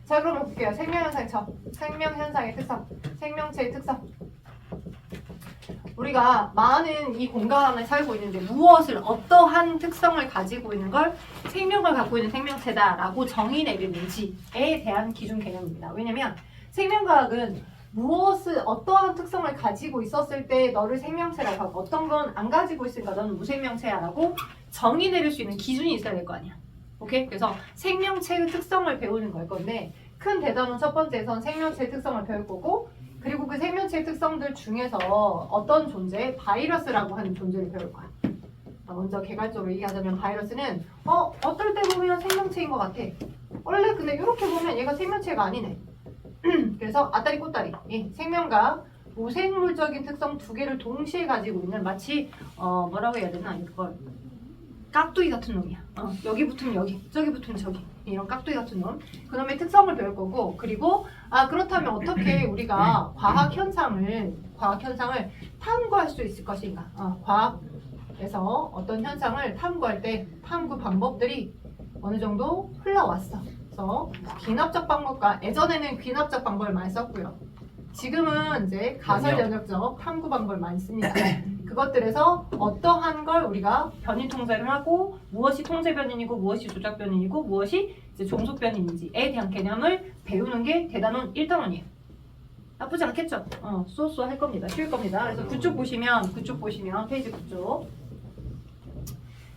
자, 그럼 볼게요. 생명현상의 첫. 생명현상의 특성. 생명체의 특성. 우리가 많은 이 공간에 살고 있는데 무엇을 어떠한 특성을 가지고 있는 걸 생명을 갖고 있는 생명체다라고 정의 내리는지에 대한 기준 개념입니다. 왜냐면 생명과학은 무엇을 어떠한 특성을 가지고 있었을 때 너를 생명체라고 하고 어떤 건 안 가지고 있으니까 너는 무생명체야 라고 정의 내릴 수 있는 기준이 있어야 될 거 아니야. 오케이? 그래서 생명체의 특성을 배우는 걸 건데 큰 대단원 첫 번째에선 생명체의 특성을 배울 거고 그리고 그 생명체의 특성들 중에서 어떤 존재? 바이러스라고 하는 존재를 배울 거야. 먼저 개괄적으로 얘기하자면 바이러스는 어떨 때 보면 생명체인 것 같아. 원래 근데 이렇게 보면 얘가 생명체가 아니네. 그래서 아따리 꼬따리 생명과 무생물적인 특성 두 개를 동시에 가지고 있는 마치 뭐라고 해야 되나 이걸 깍두기 같은 놈이야. 여기 붙으면 여기, 저기 붙으면 저기 이런 깍두기 같은 놈. 그놈의 특성을 배울 거고 그리고 그렇다면 어떻게 우리가 과학 현상을 탐구할 수 있을 것인가? 과학에서 어떤 현상을 탐구할 때 탐구 방법들이 어느 정도 흘러왔어. 그래서 귀납적 방법과 예전에는 귀납적 방법을 많이 썼고요. 지금은 이제 가설 영역적 탐구 방법을 많이 씁니다. 그것들에서 어떠한 걸 우리가 변이 통제를 하고 무엇이 통제 변인이고 무엇이 조작 변인이고 무엇이 이제 종속 변인인지에 대한 개념을 배우는 게 대단원 1단원이에요. 나쁘지 않겠죠? 쏘쏘 할 겁니다. 쉬울 겁니다. 그래서 그쪽 보시면 페이지 9쪽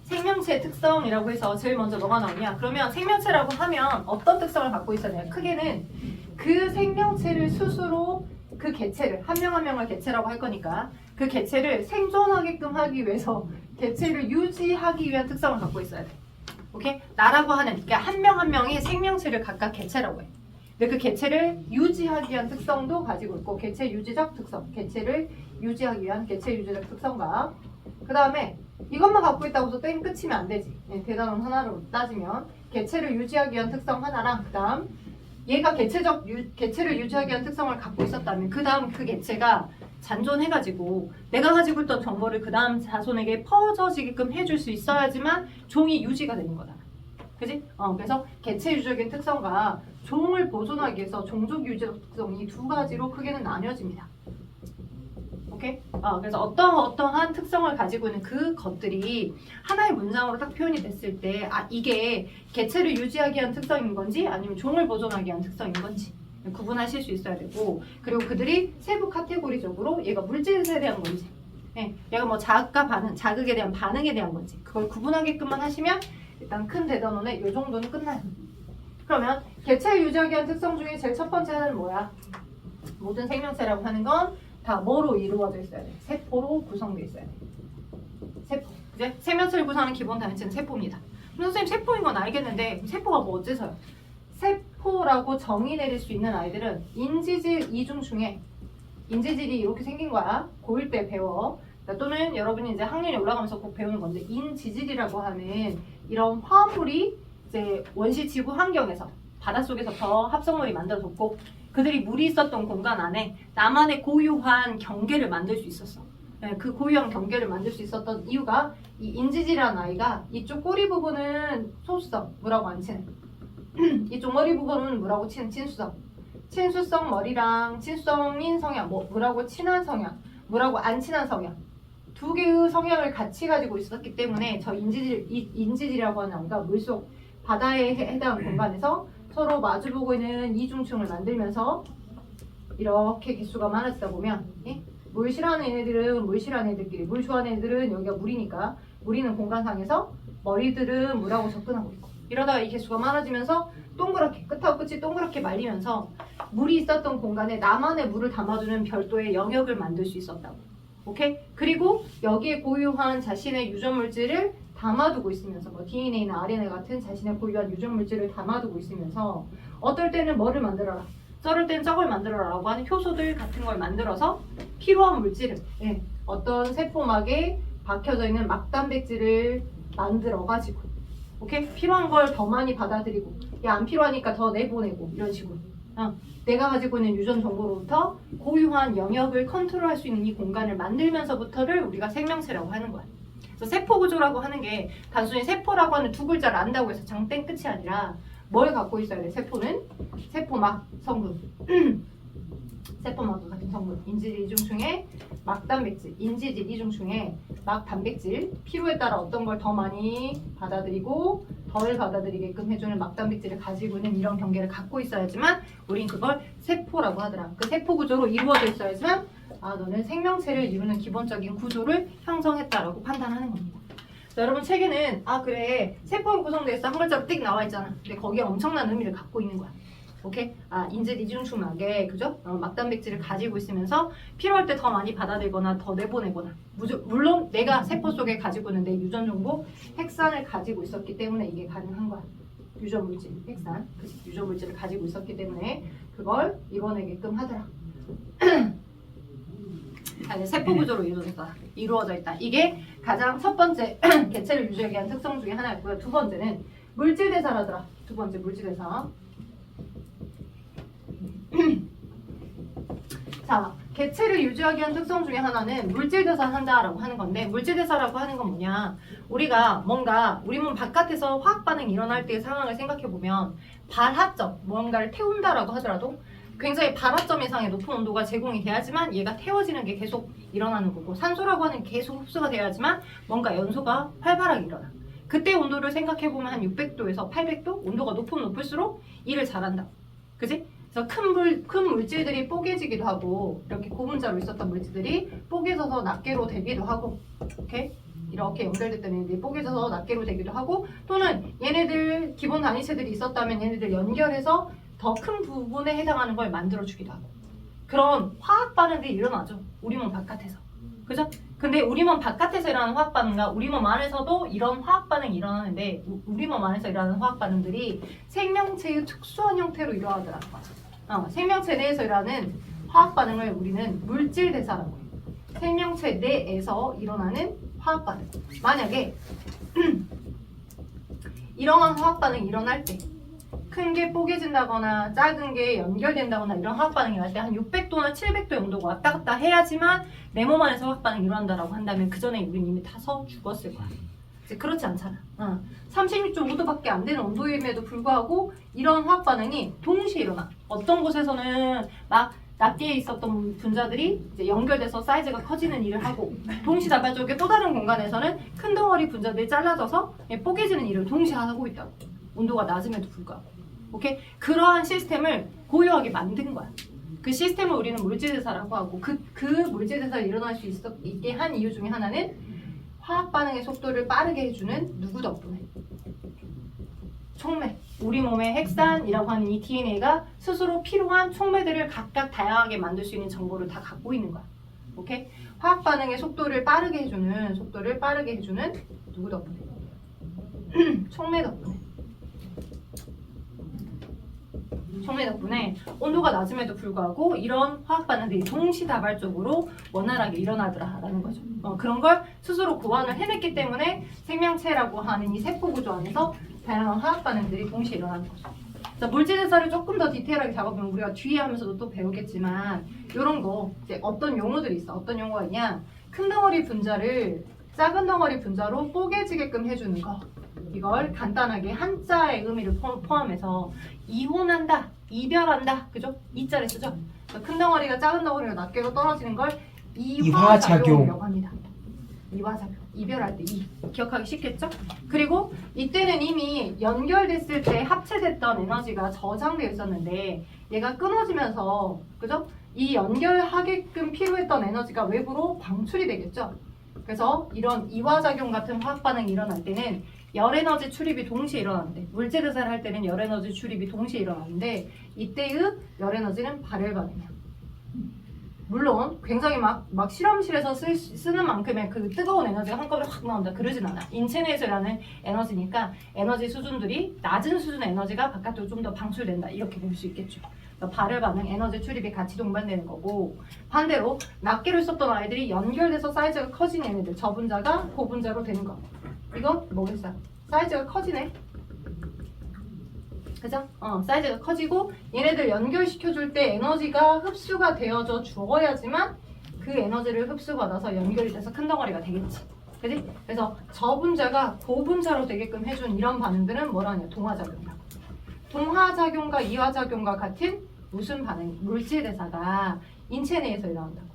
생명체 특성이라고 해서 제일 먼저 뭐가 나오냐? 그러면 생명체라고 하면 어떤 특성을 갖고 있어야 돼요? 크게는 그 생명체를 스스로 그 개체를 한 명 한 명을 개체라고 할 거니까 그 개체를 생존하게끔 하기 위해서 개체를 유지하기 위한 특성을 갖고 있어야 돼. 오케이? 나라고 하는 그러니까 한 명 한 명이 생명체를 각각 개체라고 해. 근데 그 개체를 유지하기 위한 특성도 가지고 있고 개체 유지적 특성, 개체를 유지하기 위한 개체 유지적 특성과 그 다음에 이것만 갖고 있다고 해서 땡 끝이면 안 되지. 대단원 하나로 따지면 개체를 유지하기 위한 특성 하나랑 그 다음 얘가 개체를 유지하기 위한 특성을 갖고 있었다면 그 다음 그 개체가 잔존해가지고 내가 가지고 있던 정보를 그 다음 자손에게 퍼져지게끔 해줄 수 있어야지만 종이 유지가 되는 거다. 그지? 그래서 개체 유지적인 특성과 종을 보존하기 위해서 종족 유지적 특성 이 두 가지로 크게는 나뉘어집니다. 오케이? 그래서 어떠한 특성을 가지고 있는 그 것들이 하나의 문장으로 딱 표현이 됐을 때 이게 개체를 유지하기 위한 특성인 건지 아니면 종을 보존하기 위한 특성인 건지 구분하실 수 있어야 되고 그리고 그들이 세부 카테고리적으로 얘가 물질에 대한 건지 얘가 뭐 자극에 대한 반응에 대한 건지 그걸 구분하게끔만 하시면 일단 큰 대단원의 이 정도는 끝나요. 그러면 개체를 유지하기 위한 특성 중에 제일 첫 번째 하나는 뭐야? 모든 생명체라고 하는 건 다 뭐로 이루어져 있어야 돼? 세포로 구성되어 있어야 돼. 세포. 이제 생명체를 구성하는 기본 단위체는 세포입니다. 선생님 세포인 건 알겠는데 세포가 뭐 어째서요? 세포라고 정의 내릴 수 있는 아이들은 인지질 이중 중에 인지질이 이렇게 생긴 거야. 고1 때 배워. 또는 여러분이 이제 학년이 올라가면서 꼭 배우는 건데 인지질이라고 하는 이런 화합물이 이제 원시 지구 환경에서 바닷속에서 합성물이 만들어졌고 그들이 물이 있었던 공간 안에 나만의 고유한 경계를 만들 수 있었어. 그 고유한 경계를 만들 수 있었던 이유가 이 인지질이라는 아이가 이쪽 꼬리 부분은 소수성, 물하고 안 친해. 이쪽 머리 부분은 물하고 친한 친수성. 친수성 머리랑 친수성인 성향, 물하고 친한 성향, 물하고 안 친한 성향. 두 개의 성향을 같이 가지고 있었기 때문에 저 인지질이라고 하는 아이가 물속 바다에 해당하는 공간에서 서로 마주보고 있는 이중층을 만들면서 이렇게 개수가 많아지다 보면 물 싫어하는 애들은 물 싫어하는 애들끼리 물 좋아하는 애들은 여기가 물이니까 물 있는 공간상에서 머리들은 물하고 접근하고 있고 이러다가 이 개수가 많아지면서 동그랗게 끝하고 끝이 동그랗게 말리면서 물이 있었던 공간에 나만의 물을 담아두는 별도의 영역을 만들 수 있었다고. 오케이? 그리고 여기에 고유한 자신의 유전물질을 담아두고 있으면서 DNA나 RNA 같은 자신의 고유한 유전물질을 담아두고 있으면서 어떨 때는 뭐를 만들어라 저럴 때는 저걸 만들어라 라고 하는 효소들 같은 걸 만들어서 필요한 물질을 어떤 세포막에 박혀져 있는 막단백질을 만들어가지고 오케이? 필요한 걸 더 많이 받아들이고 안 필요하니까 더 내보내고 이런 식으로 내가 가지고 있는 유전 정보로부터 고유한 영역을 컨트롤할 수 있는 이 공간을 만들면서부터를 우리가 생명체라고 하는 거야. 그래서 세포 구조라고 하는 게 단순히 세포라고 하는 두 글자를 안다고 해서 장땡 끝이 아니라 뭘 갖고 있어야 돼? 세포는 세포막 성분 세포막과 같은 성분 인지질 이중충의 막단백질, 인지질 이중충의 막단백질 필요에 따라 어떤 걸 더 많이 받아들이고 덜 받아들이게끔 해주는 막단백질을 가지고 있는 이런 경계를 갖고 있어야지만 우린 그걸 세포라고 하더라. 그 세포 구조로 이루어져 있어야지만 너는 생명체를 이루는 기본적인 구조를 형성했다라고 판단하는 겁니다. 자, 여러분 책에는 그래 세포로 구성되어 있어 한 글자로 띡 나와 있잖아. 근데 거기에 엄청난 의미를 갖고 있는 거야. 오케이? 인질 이중충막에 그죠? 막단백질을 가지고 있으면서 필요할 때 더 많이 받아들거나 더 내보내거나 물론 내가 세포 속에 가지고 있는 내 유전 정보 핵산을 가지고 있었기 때문에 이게 가능한 거야. 유전 물질, 핵산, 그치? 유전 물질을 가지고 있었기 때문에 그걸 이뤄내게끔 하더라. 세포 구조로 이루어져 있다. 이게 가장 첫 번째 개체를 유지하기 위한 특성 중에 하나였고요. 두 번째는 물질 대사라더라. 두 번째 물질 대사. 자, 개체를 유지하기 위한 특성 중에 하나는 물질 대사한다라고 하는 건데 물질 대사라고 하는 건 뭐냐? 우리가 뭔가 우리 몸 바깥에서 화학 반응이 일어날 때의 상황을 생각해 보면 발화점, 뭔가를 태운다라고 하더라도 굉장히 발화점 이상의 높은 온도가 제공이 돼야지만 얘가 태워지는 게 계속 일어나는 거고 산소라고 하는 게 계속 흡수가 돼야지만 뭔가 연소가 활발하게 일어나. 그때 온도를 생각해 보면 한 600도에서 800도? 온도가 높으면 높을수록 일을 잘한다. 그지? 그래서 큰 물질들이 뽀개지기도 하고 이렇게 고분자로 있었던 물질들이 뽀개져서 낱개로 되기도 하고 이렇게 연결됐던 얘네들이 뽀개져서 낱개로 되기도 하고 또는 얘네들 기본 단위체들이 있었다면 얘네들 연결해서 더 큰 부분에 해당하는 걸 만들어주기도 하고 그런 화학 반응들이 일어나죠. 우리 몸 바깥에서. 그죠? 근데 우리 몸 바깥에서 일어나는 화학 반응과 우리 몸 안에서도 이런 화학 반응이 일어나는데 우리 몸 안에서 일어나는 화학 반응들이 생명체의 특수한 형태로 일어나더라는 거죠. 생명체 내에서 일어나는 화학 반응을 우리는 물질 대사라고 해요. 생명체 내에서 일어나는 화학 반응. 만약에 이러한 화학 반응이 일어날 때 큰 게 뽀개진다거나 작은 게 연결된다거나 이런 화학 반응이 일어날 때 한 600도나 700도의 온도가 왔다 갔다 해야지만 내 몸 안에서 화학 반응이 일어난다라고 한다면 그 전에 우리는 이미 타서 죽었을 거야. 이제 그렇지 않잖아. 36.5도밖에 안 되는 온도임에도 불구하고 이런 화학 반응이 동시에 일어나. 어떤 곳에서는 막 낱개에 있었던 분자들이 이제 연결돼서 사이즈가 커지는 일을 하고 동시다발적의 또 다른 공간에서는 큰 덩어리 분자들이 잘라져서 뽀개지는 일을 동시에 하고 있다고. 온도가 낮음에도 불구하고. 오케이? 그러한 시스템을 고유하게 만든 거야. 그 시스템을 우리는 물질대사라고 하고 그 물질대사가 일어날 수 있게 한 이유 중에 하나는 화학 반응의 속도를 빠르게 해주는 누구 덕분에? 촉매. 우리 몸의 핵산이라고 하는 이 DNA가 스스로 필요한 촉매들을 각각 다양하게 만들 수 있는 정보를 다 갖고 있는 거야. 오케이? 화학 반응의 속도를 빠르게 해주는 누구 덕분에? 촉매 덕분에. 촉매 덕분에 온도가 낮음에도 불구하고 이런 화학 반응들이 동시다발적으로 원활하게 일어나더라라는 거죠. 그런 걸 스스로 고안을 해냈기 때문에 생명체라고 하는 이 세포 구조 안에서 다양한 화학 반응들이 동시에 일어나는 거죠. 자, 물질 대사를 조금 더 디테일하게 작업하면 우리가 뒤에 하면서도 또 배우겠지만 이런 거 이제 어떤 용어들이 있어. 어떤 용어가 있냐? 큰 덩어리 분자를 작은 덩어리 분자로 뽀개지게끔 해주는 거. 이걸 간단하게 한자의 의미를 포함해서 이혼한다, 이별한다, 그죠? 이자를 쓰죠. 큰 덩어리가 작은 덩어리가 낱개로 떨어지는 걸 이화작용이라고 합니다. 이화작용, 이별할 때 기억하기 쉽겠죠? 그리고 이때는 이미 연결됐을 때 합체됐던 에너지가 저장되어 있었는데 얘가 끊어지면서 그죠? 이 연결하게끔 필요했던 에너지가 외부로 방출이 되겠죠? 그래서 이런 이화작용 같은 화학 반응이 일어날 때는 열에너지 출입이 동시에 일어나는데 물질 대사를 할 때는 열에너지 출입이 동시에 일어나는데 이때의 열에너지는 발열 반응이야. 물론 굉장히 막 실험실에서 쓰는 만큼의 그 뜨거운 에너지가 한꺼번에 확 나온다 그러진 않아. 인체 내에서 일어나는 에너지니까 에너지 수준들이 낮은 수준의 에너지가 바깥으로 좀 더 방출된다 이렇게 볼 수 있겠죠. 발열 반응, 에너지 출입이 같이 동반되는 거고 반대로 낱개로 썼던 아이들이 연결돼서 사이즈가 커진 얘네들 저분자가 고분자로 되는 거. 이건 뭐겠어? 사이즈가 커지네. 그죠? 사이즈가 커지고 얘네들 연결시켜줄 때 에너지가 흡수가 되어져 주어야지만 그 에너지를 흡수받아서 연결이 돼서 큰 덩어리가 되겠지. 그지? 그래서 저분자가 고분자로 되게끔 해준 이런 반응들은 뭐라 하냐? 동화작용이라고. 동화작용과 이화작용과 같은 무슨 반응, 물질 대사가 인체 내에서 일어난다고.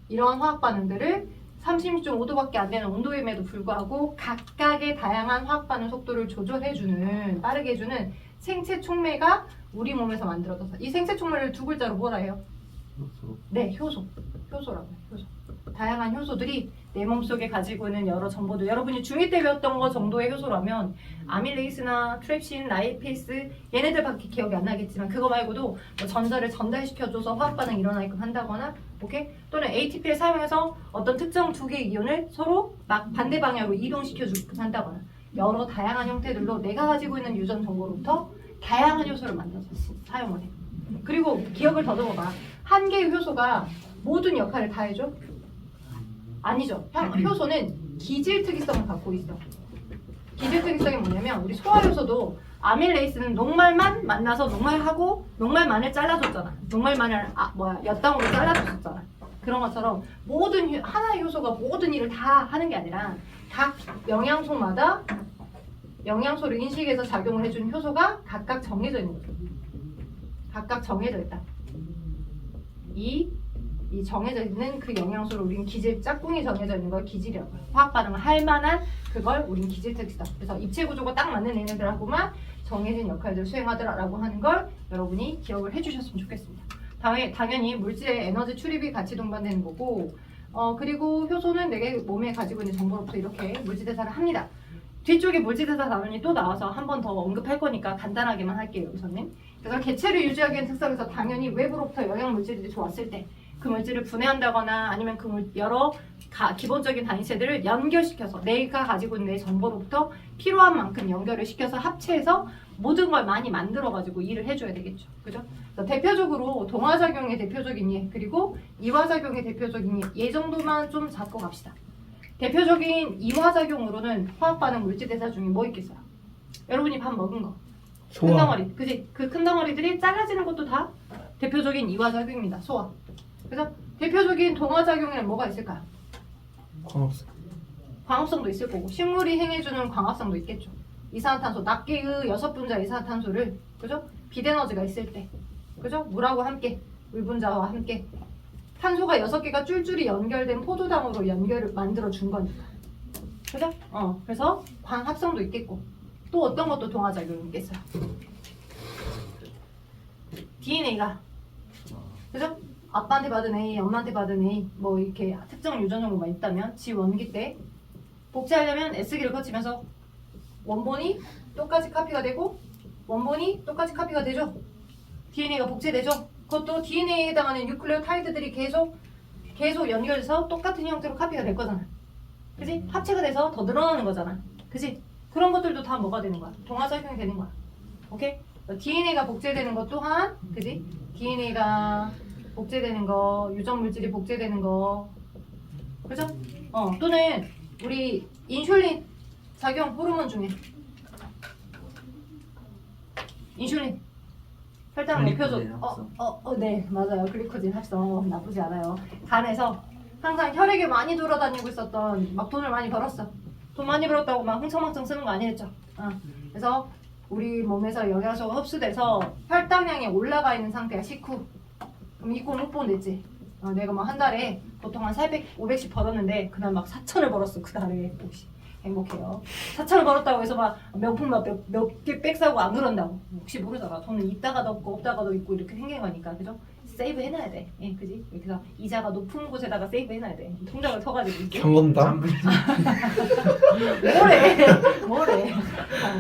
이런 화학 반응들을 36.5도밖에 안 되는 온도임에도 불구하고 각각의 다양한 화학 반응 속도를 조절해주는, 빠르게 해주는 생체 촉매가 우리 몸에서 만들어져서, 이 생체 촉매를 두 글자로 뭐라 해요? 네, 효소. 효소라고 해요. 효소. 다양한 효소들이 내 몸속에 가지고 있는 여러 정보들, 여러분이 중2 때 배웠던 거 정도의 효소라면 아밀레이스나 트랩신, 라이페이스 얘네들밖에 기억이 안 나겠지만 그거 말고도 뭐 전자를 전달시켜줘서 화학반응이 일어나게끔 한다거나, 오케이? 또는 ATP를 사용해서 어떤 특정 두 개의 이온을 서로 막 반대 방향으로 이동시켜주게끔 한다거나, 여러 다양한 형태들로 내가 가지고 있는 유전 정보로부터 다양한 효소를 만들어서 사용을 해. 그리고 기억을 더듬어봐. 한 개의 효소가 모든 역할을 다 해줘? 아니죠. 효소는 기질 특이성을 갖고 있어. 기질 특이성이 뭐냐면 우리 소화효소도 아밀레이스는 녹말만 만나서 녹말하고 녹말만을 잘라줬잖아. 녹말만을 엿당으로 잘라줬었잖아. 그런 것처럼 모든 하나의 효소가 모든 일을 다 하는 게 아니라 각 영양소마다 영양소를 인식해서 작용을 해주는 효소가 각각 정해져 있는 거죠. 각각 정해져 있다. 이 정해져 있는 그 영양소를 우린 기질, 짝꿍이 정해져 있는 걸 기질이라고 해요. 화학 반응을 할 만한 그걸 우린 기질 특이다. 그래서 입체 구조가 딱 맞는 얘네들하고만 정해진 역할들을 수행하더라라고 하는 걸 여러분이 기억을 해주셨으면 좋겠습니다. 다음에 당연히 물질의 에너지 출입이 같이 동반되는 거고, 그리고 효소는 내 몸에 가지고 있는 정보로부터 이렇게 물질대사를 합니다. 뒤쪽에 물질대사 단원이 또 나와서 한 번 더 언급할 거니까 간단하게만 할게요. 여기서는. 그래서 개체를 유지하기 위한 특성에서 당연히 외부로부터 영양 물질들이 들어왔을 때 그 물질을 분해한다거나 아니면 그 여러 기본적인 단위체들을 연결시켜서 내가 가지고 있는 내 정보로부터 필요한 만큼 연결을 시켜서 합체해서 모든 걸 많이 만들어가지고 일을 해줘야 되겠죠. 그죠? 대표적으로 동화작용의 대표적인 예, 그리고 이화작용의 대표적인 예 정도만 좀 잡고 갑시다. 대표적인 이화작용으로는 화학반응 물질대사 중에 뭐 있겠어요? 여러분이 밥 먹은 거. 소화. 큰 덩어리. 그지? 그 큰 덩어리들이 잘라지는 것도 다 대표적인 이화작용입니다. 소화. 그래서 대표적인 동화작용에는 뭐가 있을까요? 광합성. 광합성도 있을 거고 식물이 행해주는 광합성도 있겠죠. 이산화탄소, 낱개의 6분자 이산화탄소를, 그죠? 빛에너지가 있을 때, 그죠? 물하고 함께, 물 분자와 함께 탄소가 6개가 쫄쫄이 연결된 포도당으로 연결을 만들어 준 거니까, 그죠? 그래서 광합성도 있겠고, 또 어떤 것도 동화작용이 있겠어요? DNA가, 그죠? 아빠한테 받은 A, 엄마한테 받은 A, 뭐 이렇게 특정 유전 정보가 있다면 지 원기 때 복제하려면 S기를 거치면서 원본이 똑같이 카피가 되고 원본이 똑같이 카피가 되죠. DNA가 복제되죠. 그것도 DNA에 해당하는 뉴클레오타이드들이 계속 연결돼서 똑같은 형태로 카피가 될 거잖아. 그지? 합체가 돼서 더 늘어나는 거잖아. 그지? 그런 것들도 다 뭐가 되는 거야? 동화작용이 되는 거야. 오케이? DNA가 복제되는 것 또한, 그지? DNA가 복제되는 거, 유전 물질이 복제되는 거, 그죠? 또는 우리 인슐린 작용 호르몬 중에 인슐린 혈당 높여줘. 네, 맞아요. 글리코젠 합성 나쁘지 않아요. 간에서 항상 혈액에 많이 돌아다니고 있었던, 막 돈을 많이 벌었어. 돈 많이 벌었다고 막 흥청망청 쓰는 거 아니랬죠. 그래서 우리 몸에서 영양소가 흡수돼서 혈당량이 올라가 있는 상태야. 식후. 그럼 이 꼴 못 보냈지. 내가 뭐 한 달에 보통 한 400, 500씩 벌었는데 그날 막 4천을 벌었어. 그 달에. 혹시 행복해요. 4천을 벌었다고 해서 막 명품 몇 개 백 사고 안 그런다고. 혹시 모르잖아. 돈은 있다가도 없고 없다가도 있고 이렇게 생긴 거니까. 그죠? 세이브 해놔야 돼. 예, 그지? 그래서 이자가 높은 곳에다가 세이브 해놔야 돼. 통장을 터가지고 이제. 현금담.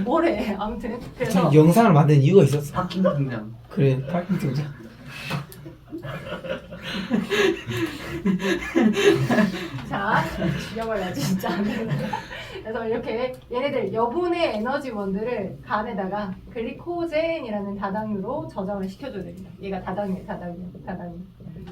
뭐래. 아무튼 그래서 영상을 만든 이유가 있었어. 파킹 통장. 그래, 파킹 통장. 자, 죽여버려야지 진짜. 그래서 이렇게 얘네들 여분의 에너지원들을 간에다가 글리코젠이라는 다당류로 저장을 시켜줘야 됩니다. 얘가 다당류.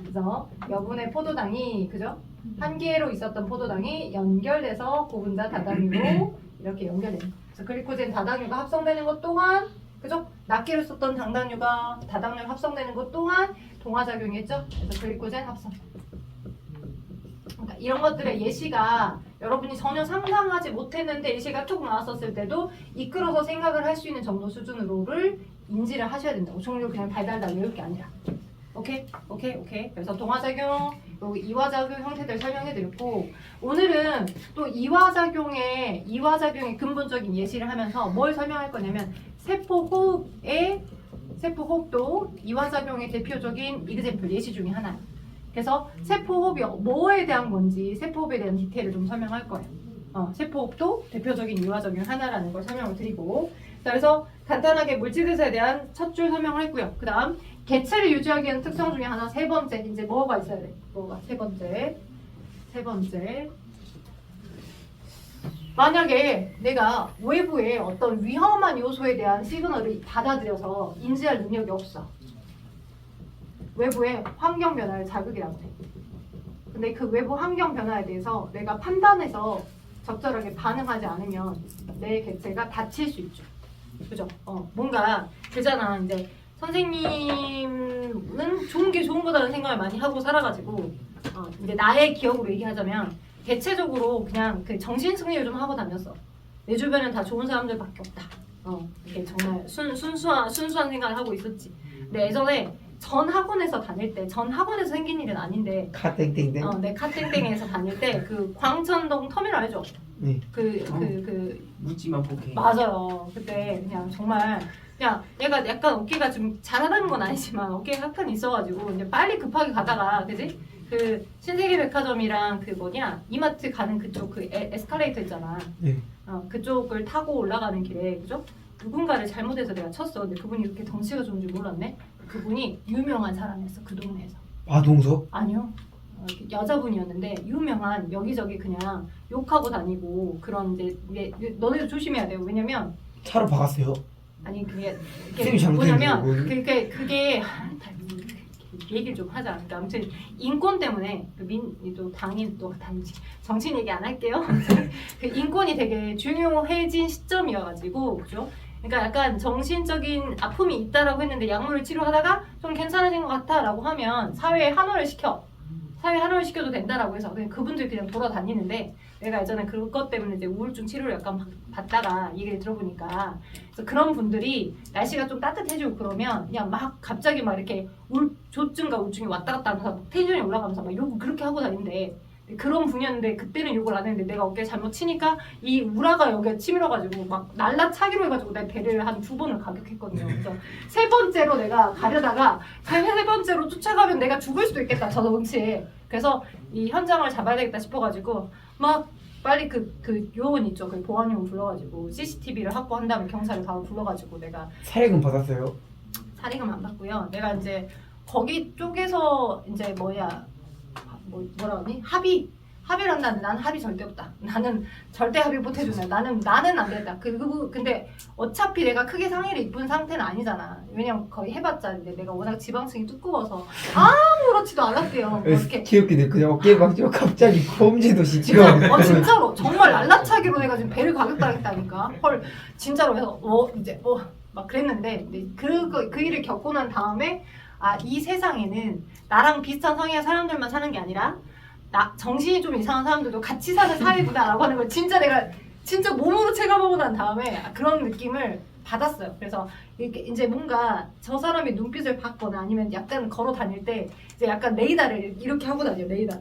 그래서 여분의 포도당이, 그죠? 한 개로 있었던 포도당이 연결돼서 고분자 다당류로 이렇게 연결됩니다. 그래서 글리코젠 다당류가 합성되는 것 또한, 그죠? 낱개를 썼던 다당류가 합성되는 것 또한 동화작용이겠죠? 그래서 글리코젠 합성. 그러니까 이런 것들의 예시가 여러분이 전혀 상상하지 못했는데 예시가 툭 나왔었을 때도 이끌어서 생각을 할 수 있는 정도 수준으로를 인지를 하셔야 된다고. 종류 그냥 달달달 외울 게 아니라. 오케이? 오케이? 오케이. 그래서 동화작용, 여기 이화작용 형태들 설명해드렸고, 오늘은 또 이화작용의 근본적인 예시를 하면서 뭘 설명할 거냐면, 세포호흡도 이화작용의 대표적인 이그젠플 예시 중에 하나예요. 그래서 세포호흡이 뭐에 대한 건지 세포호흡에 대한 디테일을 좀 설명할 거예요. 세포호흡도 대표적인 이화작용 하나라는 걸 설명을 드리고, 자, 그래서 간단하게 물질대사에 대한 첫 줄 설명을 했고요. 그 다음 개체를 유지하기 위한 특성 중에 하나 세 번째 이제 뭐가 있어야 돼? 뭐가 세 번째 만약에 내가 외부의 어떤 위험한 요소에 대한 시그널을 받아들여서 인지할 능력이 없어. 외부의 환경 변화를 자극이라고 해. 근데 그 외부 환경 변화에 대해서 내가 판단해서 적절하게 반응하지 않으면 내 개체가 다칠 수 있죠. 그죠? 뭔가 그잖아. 이제 선생님은 좋은 게 좋은 거다라는 생각을 많이 하고 살아가지고 이제 나의 기억으로 얘기하자면 대체적으로 그냥 그 정신승리를 좀 하고 다녔어. 내 주변엔 다 좋은 사람들밖에 없다. 이게 정말 순수한 생각을 하고 있었지. 근데 예전에 전 학원에서 다닐 때, 전 학원에서 생긴 일은 아닌데 카땡땡땡. 내 카땡땡에서 다닐 때 그 광천동 터미널 알죠? 네. 묻지마 포케. 맞아요. 그때 그냥 정말 그냥 얘가 약간 어깨가 좀 잘하는 건 아니지만 어깨가 약간 있어가지고 이제 빨리 급하게 가다가 그지? 그 신세계백화점이랑 그 뭐냐 이마트 가는 그쪽 그 에스컬레이터 있잖아. 네. 그쪽을 타고 올라가는 길에 그죠? 누군가를 잘못해서 내가 쳤어. 근데 그분이 이렇게 덩치가 좋은 줄 몰랐네. 그분이 유명한 사람이었어 그 동네에서. 마동석? 아니요. 여자분이었는데 유명한 여기저기 그냥 욕하고 다니고 그런 이제 너네도 조심해야 돼요. 왜냐면 차로 박았어요. 아니 그게 쌤이 잘못했는데 뭐냐면 그게 얘기를 좀 하자. 그러니까 아무튼 인권 때문에 또 당인 또 단지 정치인 얘기 안 할게요. 그 인권이 되게 중요해진 시점이어가지고 그죠? 그러니까 약간 정신적인 아픔이 있다라고 했는데 약물을 치료하다가 좀 괜찮아진 것 같아라고 하면 사회에 한원을 시켜도 된다라고 해서 그냥 그분들이 그냥 돌아다니는데 내가 예전에 그것 때문에 이제 우울증 치료를 약간 받다가 얘기를 들어보니까 그래서 그런 분들이 날씨가 좀 따뜻해지고 그러면 그냥 막 갑자기 막 이렇게 조증과 우울증이 왔다 갔다 하면서 막 텐션이 올라가면서 막 욕을 그렇게 하고 다니는데 그런 분이었는데 그때는 욕을 안 했는데 내가 어깨에 잘못 치니까 이 우라가 여기에 치밀어가지고 막 날라차기로 해가지고 내 배를 한 2번을 가격했거든요. 그래서 세 번째로 내가 가려다가 세 번째로 쫓아가면 내가 죽을 수도 있겠다 저 덩치에. 그래서 이 현장을 잡아야 되겠다 싶어가지고 막 빨리 그 요원 있죠. 그 보안요원 불러가지고 CCTV를 확보한 다음에 경찰을 바로 불러가지고 내가 사례금 받았어요. 사리금 안 받고요. 내가 이제 거기 쪽에서 이제 뭐라 하니? 합의를 한다는데 나는 합의 절대 없다. 나는 절대 합의 못 해준다. 나는 안 된다. 근데 어차피 내가 크게 상해를 입은 상태는 아니잖아. 왜냐면 거의 해봤자 근데 내가 워낙 지방층이 두꺼워서 아무렇지도 않았대요. 뭐 이렇게 기억기네. 그냥 어깨 박지고 갑자기 범죄도시 찍어. 진짜로 정말 날라차기로 내가 지금 배를 가격당했다니까. 헐 진짜로 해서 막 그랬는데 그 일을 겪고 난 다음에 이 세상에는 나랑 비슷한 성향의 사람들만 사는 게 아니라 정신이 좀 이상한 사람들도 같이 사는 사회구나라고 하는 걸 내가 진짜 몸으로 체감하고 난 다음에 그런 느낌을 받았어요. 그래서 이렇게 이제 뭔가 저 사람의 눈빛을 받거나 아니면 약간 걸어 다닐 때 이제 약간 레이더를 이렇게 하고 다녀요. 레이더.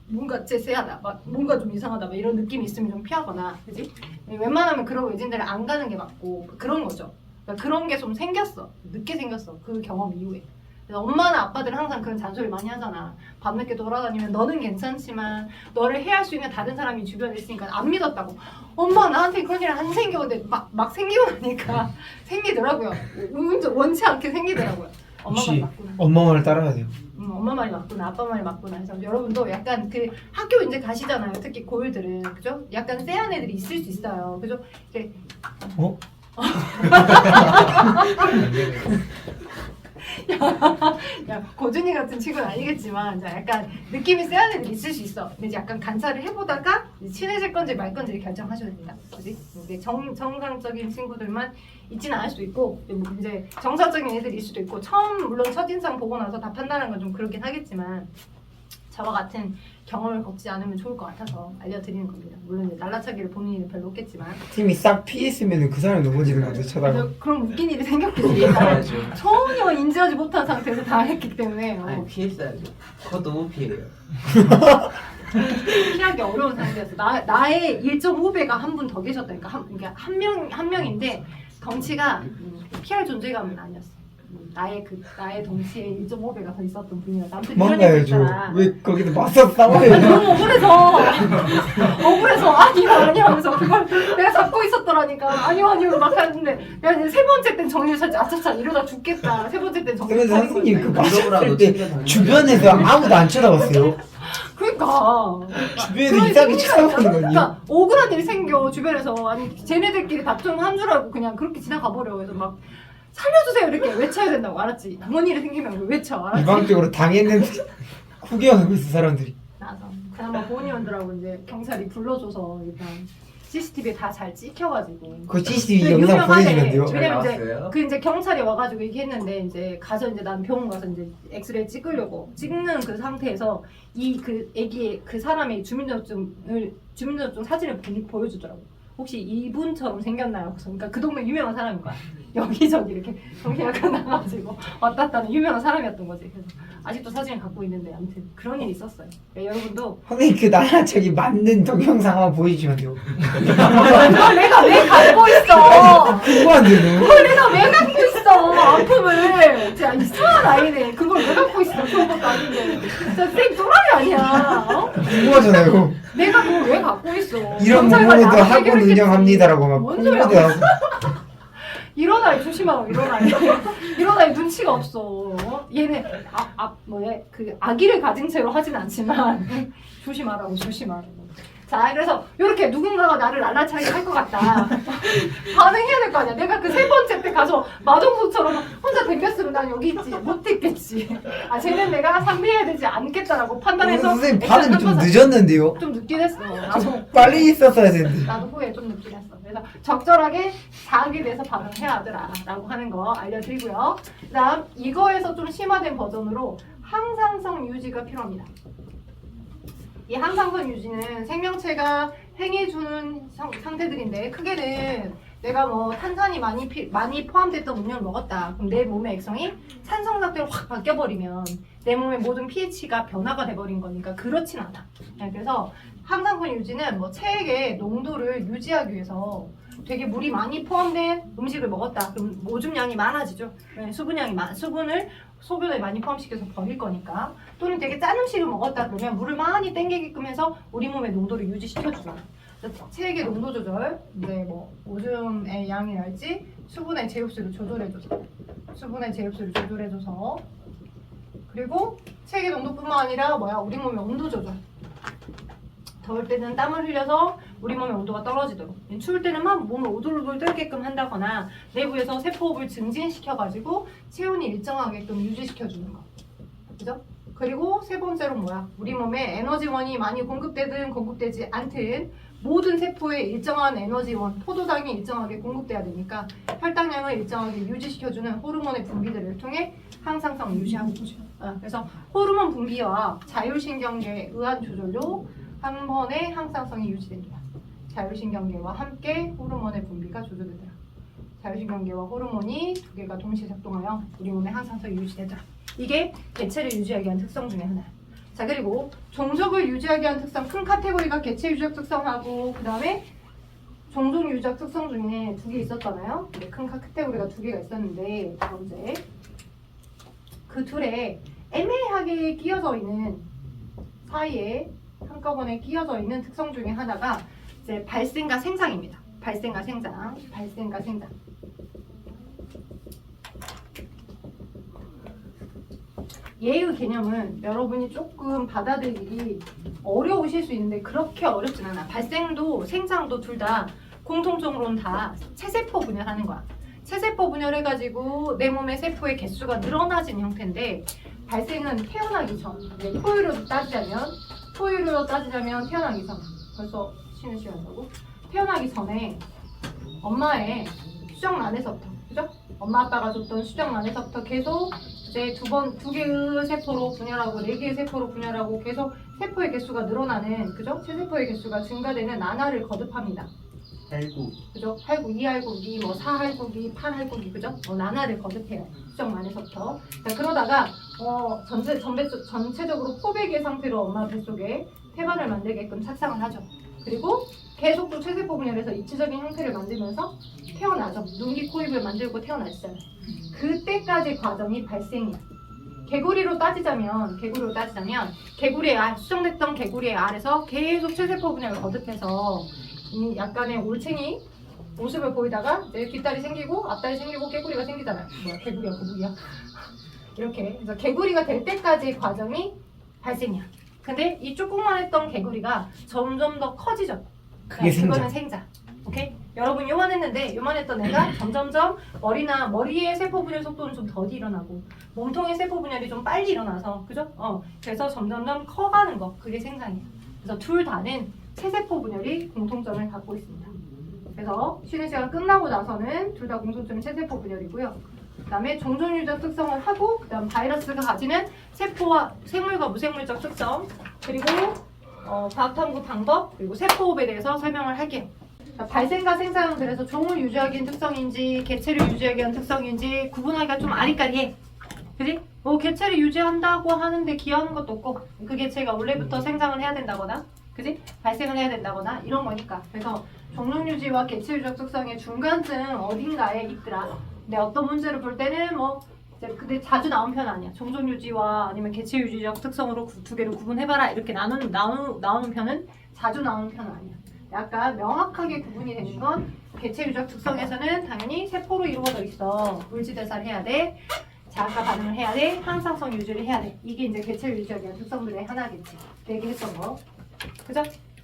뭔가 쎄쎄하다, 뭔가 좀 이상하다, 이런 느낌이 있으면 좀 피하거나, 그지? 웬만하면 그런 외진들을 안 가는 게 맞고 그런 거죠. 그러니까 그런 게 좀 생겼어. 늦게 생겼어. 그 경험 이후에. 엄마나 아빠들은 항상 그런 잔소리 많이 하잖아. 밤늦게 돌아다니면 너는 괜찮지만 너를 해할 수 있는 다른 사람이 주변에 있으니까 안 믿었다고. 엄마 나한테 그런 일 안 생겼는데 막 생기고 나니까 생기더라고요. 원치 않게 생기더라고요. 엄마 말이 맞구나. 엄마 말을 따라야 돼요. 엄마 말이 맞구나, 아빠 말이 맞구나 해서 여러분도 약간 그 학교 이제 가시잖아요. 특히 고1들은 그죠? 약간 쎄한 애들이 있을 수 있어요. 그죠? 이렇게 야, 고준이 같은 친구는 아니겠지만 약간 느낌이 쎄한 애들이 있을 수 있어. 근데 이제 약간 관찰을 해보다가 친해질 건지 말 건지를 결정하셔야 됩니다. 그지? 이제 정상적인 친구들만 있지는 않을 수도 있고 이제 정상적인 애들이 있을 수도 있고 물론 첫인상 보고 나서 다 판단하는 건 좀 그렇긴 하겠지만 저와 같은 경험을 겪지 않으면 좋을 것 같아서 알려드리는 겁니다. 물론 이제 날라차기를 보는 일은 별로 없겠지만 팀이 싹 피했으면 그 사람이 넘어지는 건데 쳐다가. 그래서 그런 웃긴 일이 생겼겠지. 나는 맞아. 전혀 인지하지 못한 상태에서 당했기 때문에 아니 피했어야죠. 그것도 못 피해요. 피하기 어려운 상태였어. 나의 1.5배가 한 분 더 계셨다니까. 그러니까 한 명인데 덩치가 피할 존재감은 아니었어. 나의 덩치의 1.5배가 더 있었던 분이라서. 아무튼 이런 얘기 망가야죠. 있잖아. 왜 거기서 맞서 싸워요? 너무 억울해서 아니요 하면서 그걸 내가 잡고 있었더라니까. 아니요 막 하는데 내가 이제 세 번째 땐 정신을 차리지. 아차차 이러다 죽겠다. 세 번째 땐 정신을 그래서 차리고 선생님 그 있는데. 맞았을 때 주변에서 아무도 안 쳐다봤어요. 그러니까 주변에서 그런 이상하게 생각이 쳐다보는 거니. 그러니까 억울한 일이 생겨 주변에서. 아니 쟤네들끼리 다툼한 줄 알고 그냥 그렇게 지나가 버려. 그래서 막 살려주세요 이렇게 외쳐야 된다고. 알았지? 그런 일이 생기면 외쳐. 알았지? 일방적으로 당했는데 구경하고 있어 사람들이. 나서 그나마 보훈위원들하고 이제 경찰이 불러줘서 일단 CCTV에 다 잘 찍혀가지고. 그 CCTV 그 영상 유명하네. 보여주는데요. 왜냐면 이제 나왔어요? 그 이제 경찰이 와가지고 얘기했는데 이제 가서 이제 난 병원 가서 이제 엑스레이 찍으려고 찍는 그 상태에서 이 그 애기의 그 사람의 주민등록증 사진을 보여주더라고. 혹시 이분처럼 생겼나요? 그래서 그러니까 그 동네 유명한 사람인 거야. 여기저기 이렇게 정신약간 나가지고 왔다 갔다 하는 유명한 사람이었던 거지. 그래서 아직도 사진을 갖고 있는데 아무튼 그런 일이 있었어요. 그러니까 여러분도 선생님 그 나라차기 맞는 동영상 한번 보여주시면 돼요. 그걸 내가 왜 갖고 있어? 궁금한데요. 그걸 내가 왜 갖고 있어? 아픔을. 진짜 이상한 아이네. 그걸 왜 갖고 있어? 그런 것도 아닌데. 진짜 생 또라이 아니야. 어? 궁금하잖아요. 내가 그걸 왜 갖고 있어? 이런 경찰관이 부분에도 알아서 학원 해결했겠지. 운영합니다라고 막 뭔 소리야? 홍보도 하고. 이런 아이 조심하고 이런 아이. 이런 아이 눈치가 없어. 어? 얘는 그 아기를 가진 채로 하진 않지만 조심하라고. 자, 그래서 이렇게 누군가가 나를 날라차게 할 것 같다. 반응해야 될 거 아니야. 내가 그 세 번째 때 가서 마동소처럼 혼자 댕겼으면 난 여기 있지. 못 있겠지. 아, 쟤는 내가 상대해야 되지 않겠다라고 판단해서. 선생님 액션을 반응이 좀 한 거잖아. 늦었는데요. 좀 늦긴 했어. 나도 빨리 있었어야 되는데. 나도 후에 좀 늦긴 했어. 그래서 적절하게 자기에 대해서 반응해야 하더라라고 하는 거 알려드리고요. 그다음 이거에서 좀 심화된 버전으로 항상성 유지가 필요합니다. 이 항상성 유지는 생명체가 행해주는 상태들인데 크게는 내가 뭐 탄산이 많이 포함됐던 음료를 먹었다. 그럼 내 몸의 액성이 산성 상태로 확 바뀌어버리면 내 몸의 모든 pH가 변화가 돼버린 거니까 그렇진 않아. 네, 그래서 항상성 유지는 뭐 체액의 농도를 유지하기 위해서 되게 물이 많이 포함된 음식을 먹었다. 그럼 오줌량이 많아지죠. 네, 수분을 소변에 많이 포함시켜서 버릴 거니까. 또는 되게 짠 음식을 먹었다 그러면 물을 많이 땡기게끔 해서 우리 몸의 농도를 유지시켜주잖아. 체액의 농도 조절, 이제 뭐 오줌의 양이랄지 수분의 제흡수를 조절해줘서 그리고 체액의 농도뿐만 아니라 우리 몸의 온도 조절. 더울 때는 땀을 흘려서 우리 몸의 온도가 떨어지도록, 추울 때는 막 몸을 오돌오돌 떨게끔 한다거나 내부에서 세포호흡을 증진시켜가지고 체온이 일정하게끔 유지시켜주는 거. 그죠? 그리고 세 번째로 우리 몸에 에너지원이 많이 공급되든 공급되지 않든 모든 세포에 일정한 에너지원, 포도당이 일정하게 공급돼야 되니까 혈당량을 일정하게 유지시켜주는 호르몬의 분비들을 통해 항상성 유지하고 있죠. 그래서 호르몬 분비와 자율신경계에 의한 조절로 한 번에 항상성이 유지됩니다. 자율신경계와 함께 호르몬의 분비가 조절되더라. 자율신경계와 호르몬이 두 개가 동시에 작동하여 우리 몸의 항상성이 유지되더라. 이게 개체를 유지하기 위한 특성 중에 하나야. 자, 그리고 종족을 유지하기 위한 특성, 큰 카테고리가 개체 유지학 특성하고 그 다음에 종족 유지학 특성 중에 두 개 있었잖아요. 큰 카테고리가 두 개가 있었는데 두 번째 그 둘에 애매하게 끼어져 있는 사이에 한꺼번에 끼어져 있는 특성 중에 하나가 이제 발생과 생장입니다. 발생과 생장. 얘의 개념은 여러분이 조금 받아들이기 어려우실 수 있는데 그렇게 어렵진 않아. 발생도 생장도 둘 다 공통적으로는 다 체세포 분열하는 거야. 체세포 분열해가지고 내 몸의 세포의 개수가 늘어나진 형태인데 발생은 태어나기 전. 포유로 따지자면 태어나기 전. 벌써 쉬는 시간이라고? 태어나기 전에 엄마의 수정란에서부터, 그죠? 엄마 아빠가 줬던 수정란에서부터 계속 이제 두 개의 세포로 분열하고 네 개의 세포로 분열하고 계속 세포의 개수가 늘어나는 그죠? 체세포의 개수가 증가되는 난화를 거듭합니다. 알고. 그죠? 할구기, 할구기, 뭐 사할구기, 판할구기, 그죠? 난화를 거듭해요. 수정 안에서부터. 자, 그러다가 전체적으로 포백의 상태로 엄마 뱃속에 태반을 만들게끔 착상을 하죠. 그리고 계속 또 체세포 분열에서 입체적인 형태를 만들면서 태어나죠. 눈, 귀, 코, 입을 만들고 태어나시잖아요. 그때까지 과정이 발생이야. 개구리로 따지자면 개구리의 수정됐던 개구리의 알에서 계속 체세포 분열을 거듭해서 이 약간의 올챙이 모습을 보이다가 이제 뒷다리 생기고 앞다리 생기고 개구리가 생기잖아요. 뭐야, 개구리야 거북이야? 이렇게 그래서 개구리가 될 때까지 과정이 발생이야. 근데 이 조그만했던 개구리가 점점 더 커지죠. 그게 그거는 생자. 생자. 오케이? 여러분 요만했는데 요만했던 애가 점점점 머리의 세포 분열 속도는 좀 더디 일어나고 몸통의 세포 분열이 좀 빨리 일어나서 그죠? 그래서 점점점 커가는 거 그게 생장이에요. 그래서 둘 다는 체세포 분열이 공통점을 갖고 있습니다. 그래서 쉬는 시간 끝나고 나서는 둘 다 공통점이 체세포 분열이고요. 그 다음에 종종 유전 특성을 하고 그 다음 바이러스가 가지는 세포와 생물과 무생물적 특성 그리고 과학 탐구 방법 그리고 세포호흡에 대해서 설명을 할게요. 자, 발생과 생장은 그래서 종을 유지하기 위한 특성인지 개체를 유지하기 위한 특성인지 구분하기가 좀 아리까리해. 그지? 개체를 유지한다고 하는데 기여하는 것도 없고 그 개체가 원래부터 생장을 해야 된다거나 그지? 발생을 해야 된다거나 이런 거니까. 그래서 종종 유지와 개체 유지적 특성의 중간쯤 어딘가에 있더라. 근데 어떤 문제를 볼 때는 근데 자주 나온 편은 아니야. 종종 유지와 아니면 개체 유지적 특성으로 두 개를 구분해봐라 이렇게 나오는 편은 자주 나오는 편은 아니야. 약간 명확하게 구분이 되는 건 개체 유지적 특성에서는 당연히 세포로 이루어져 있어. 물질 대사를 해야 돼. 자가 반응을 해야 돼. 항상성 유지를 해야 돼. 이게 이제 개체 유지하기 위한 특성들의 하나겠지. 얘기했던 거. 그죠?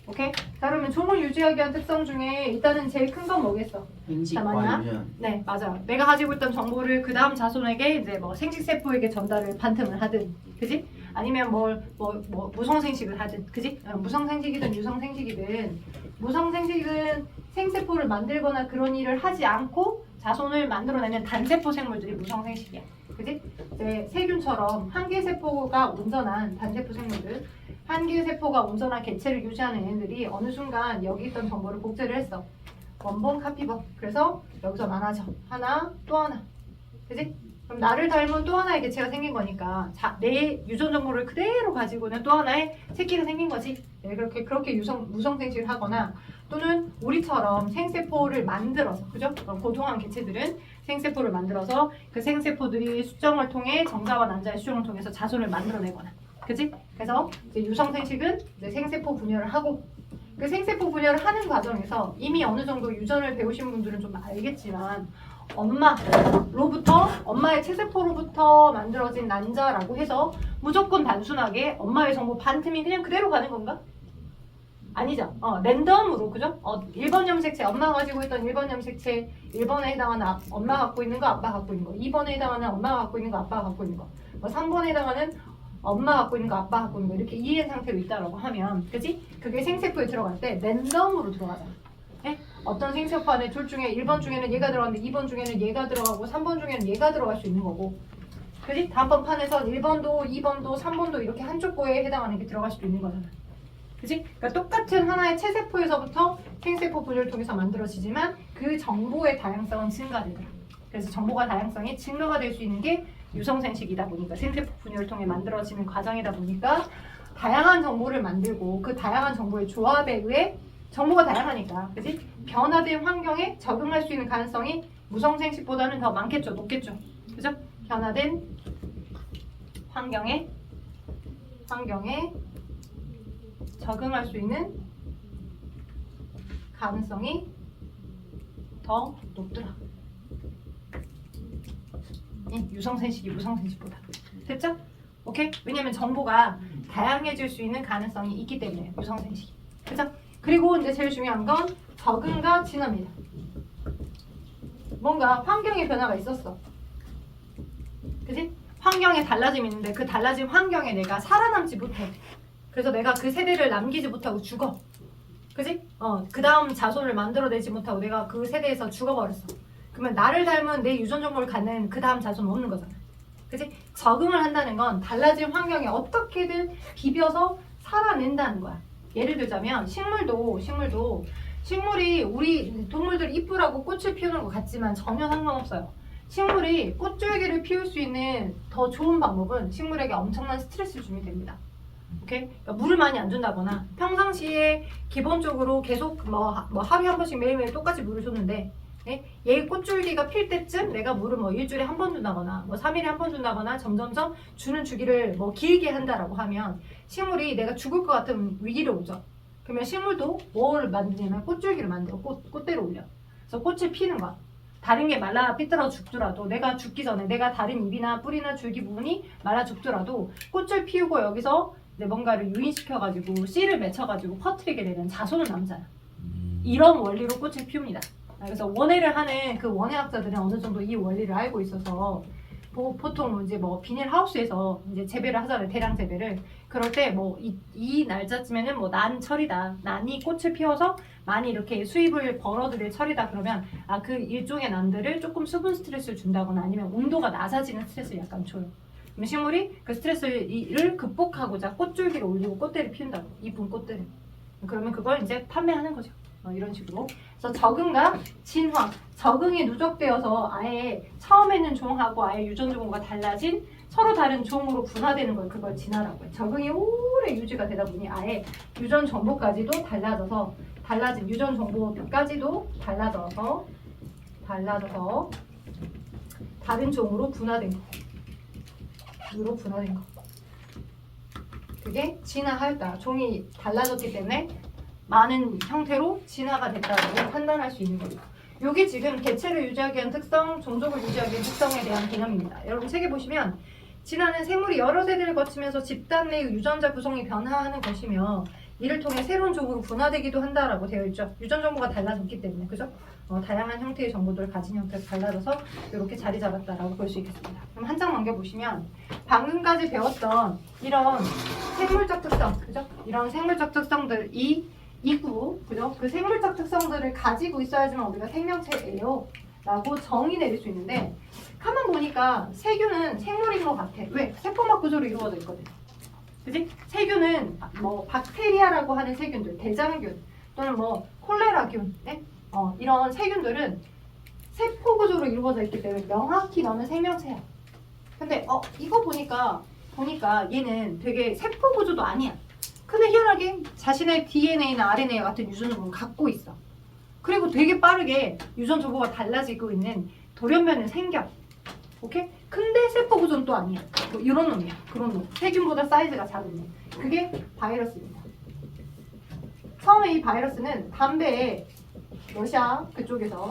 오케이? 자, 그러면 종을 유지하기 위한 특성 중에 일단은 제일 큰 건 뭐겠어? 인식과 유전. 네, 맞아. 내가 가지고 있던 정보를 그 다음 자손에게 이제 생식세포에게 전달을 반틈을 하든, 그지? 아니면 무성생식을 하든, 그지? 무성생식이든 유성생식이든, 무성생식은 생세포를 만들거나 그런 일을 하지 않고 자손을 만들어내는 단세포 생물들이 무성생식이야. 그지? 세균처럼 한 개 세포가 온전한 단세포 생물들, 한 개의 세포가 온전한 개체를 유지하는 애들이 어느 순간 여기 있던 정보를 복제를 했어. 원본, 카피본. 그래서 여기서 많아져. 하나, 또 하나. 그지? 그럼 나를 닮은 또 하나의 개체가 생긴 거니까 내 유전 정보를 그대로 가지고는 또 하나의 새끼가 생긴 거지. 네, 그렇게 무성생식을 하거나 또는 우리처럼 생세포를 만들어서, 그죠? 그럼 고통한 개체들은 생세포를 만들어서 그 생세포들이 수정을 통해 정자와 난자의 수정을 통해서 자손을 만들어내거나, 그지? 그래서 이제 유성생식은 이제 생세포 분열을 하고, 그 생세포 분열을 하는 과정에서 이미 어느 정도 유전을 배우신 분들은 좀 알겠지만 엄마의 체세포로부터 만들어진 난자라고 해서 무조건 단순하게 엄마의 정보 반틈이 그냥 그대로 가는 건가? 아니죠. 랜덤으로, 그죠? 1번 염색체, 엄마가 가지고 있던 1번 염색체 1번에 해당하는 엄마가 갖고 있는 거, 아빠가 갖고 있는 거, 2번에 해당하는 엄마가 갖고 있는 거, 아빠가 갖고 있는 거, 3번에 해당하는 엄마가 갖고 있는 거, 아빠가 갖고 있는 거 이렇게 이해한 상태로 있다라고 하면, 그지? 그게 생세포에 들어갈 때 랜덤으로 들어가잖아. 네? 어떤 생세포 안에 둘 중에 1번 중에는 얘가 들어갔는데 2번 중에는 얘가 들어가고 3번 중에는 얘가 들어갈 수 있는 거고, 그지? 다음번 판에서 1번도 2번도 3번도 이렇게 한쪽 거에 해당하는 게 들어갈 수도 있는 거잖아. 그지? 그러니까 똑같은 하나의 체세포에서부터 생세포 분열을 통해서 만들어지지만 그 정보의 다양성은 증가되더라. 그래서 정보가 다양성이 증가가 될 수 있는 게 유성생식이다 보니까, 생세포 분열을 통해 만들어지는 과정이다 보니까 다양한 정보를 만들고 그 다양한 정보의 조합에 의해 정보가 다양하니까, 그지? 변화된 환경에 적응할 수 있는 가능성이 무성생식보다는 더 많겠죠, 높겠죠, 그죠? 변화된 환경에 적응할 수 있는 가능성이 더 높더라. 유성생식이 무성생식보다. 됐죠? 오케이? 왜냐면 정보가 다양해질 수 있는 가능성이 있기 때문에 유성생식이. 그죠? 그리고 이제 제일 중요한 건 적응과 진화입니다. 뭔가 환경의 변화가 있었어. 그지? 환경에 달라짐이 있는데 그 달라진 환경에 내가 살아남지 못해. 그래서 내가 그 세대를 남기지 못하고 죽어. 그지? 그 다음 자손을 만들어내지 못하고 내가 그 세대에서 죽어버렸어. 그러면 나를 닮은 내 유전 정보를 갖는 그 다음 자손은 없는 거잖아. 그치? 적응을 한다는 건 달라진 환경에 어떻게든 비벼서 살아낸다는 거야. 예를 들자면 식물이 우리 동물들이 이쁘라고 꽃을 피우는 것 같지만 전혀 상관없어요. 식물이 꽃줄기를 피울 수 있는 더 좋은 방법은 식물에게 엄청난 스트레스를 주면 됩니다. 오케이? 그러니까 물을 많이 안 준다거나 평상시에 기본적으로 계속 뭐 하루에 한 번씩 매일매일 똑같이 물을 줬는데 얘 꽃줄기가 필 때쯤 내가 물을 뭐 일주일에 한 번 준다거나 뭐 3일에 한 번 준다거나 점점점 주는 주기를 뭐 길게 한다라고 하면 식물이 내가 죽을 것 같은 위기를 오죠. 그러면 식물도 뭘 만드냐면 꽃줄기를 만들어 꽃대를 올려. 그래서 꽃을 피는 거야. 다른 게 말라 삐뚤어 죽더라도 내가 죽기 전에 내가 다른 잎이나 뿌리나 줄기 부분이 말라 죽더라도 꽃을 피우고 여기서 내 뭔가를 유인시켜가지고 씨를 맺혀가지고 퍼뜨리게 되는 자손은 남잖아. 이런 원리로 꽃을 피웁니다. 그래서 원예를 하는 그 원예학자들은 어느 정도 이 원리를 알고 있어서 보통 이제 뭐 비닐하우스에서 이제 재배를 하잖아요. 대량 재배를. 그럴 때 뭐 이 날짜쯤에는 뭐 난철이다. 난이 꽃을 피워서 많이 이렇게 수입을 벌어들일 철이다. 그러면 그 일종의 난들을 조금 수분 스트레스를 준다거나 아니면 온도가 낮아지는 스트레스를 약간 줘요. 그러면 식물이 그 스트레스를 극복하고자 꽃줄기를 올리고 꽃대를 피운다고. 이쁜 꽃대를. 그러면 그걸 이제 판매하는 거죠. 이런 식으로. 그래서 적응과 진화. 적응이 누적되어서 아예 처음에는 종하고 아예 유전종과 달라진 서로 다른 종으로 분화되는 걸 그걸 진화라고 해요. 적응이 오래 유지가 되다 보니 아예 유전 정보까지도 달라져서 달라진 유전 정보까지도 달라져서 다른 종으로 분화된 거. 그게 진화하였다. 종이 달라졌기 때문에 많은 형태로 진화가 됐다고 판단할 수 있는 거예요. 이게 지금 개체를 유지하기 위한 특성, 종족을 유지하기 위한 특성에 대한 개념입니다. 여러분 책에 보시면 진화는 생물이 여러 세대를 거치면서 집단 내의 유전자 구성이 변화하는 것이며 이를 통해 새로운 종으로 분화되기도 한다라고 되어 있죠. 유전 정보가 달라졌기 때문에 그죠? 다양한 형태의 정보들을 가진 형태가 달라져서 이렇게 자리 잡았다라고 볼 수 있겠습니다. 그럼 한 장 넘겨보시면 방금까지 배웠던 이런 생물적 특성, 그죠? 이런 생물적 특성들이 있고, 그죠? 그 생물적 특성들을 가지고 있어야지만 우리가 생명체예요 라고 정의 내릴 수 있는데 가만 보니까 세균은 생물인 것 같아. 왜? 세포막 구조로 이루어져 있거든. 그지? 세균은 뭐 박테리아라고 하는 세균들, 대장균 또는 뭐 콜레라균, 네? 이런 세균들은 세포 구조로 이루어져 있기 때문에 명확히 너는 생명체야. 근데 이거 보니까 얘는 되게 세포 구조도 아니야. 근데 희한하게 자신의 DNA나 RNA 같은 유전 정보를 갖고 있어. 그리고 되게 빠르게 유전 정보가 달라지고 있는 돌연변이 생겨. 오케이? 근데 세포 구조는 또 아니야. 뭐 이런 놈이야. 그런 놈. 세균보다 사이즈가 작은 놈. 그게 바이러스입니다. 처음에 이 바이러스는 담배에 러시아 그쪽에서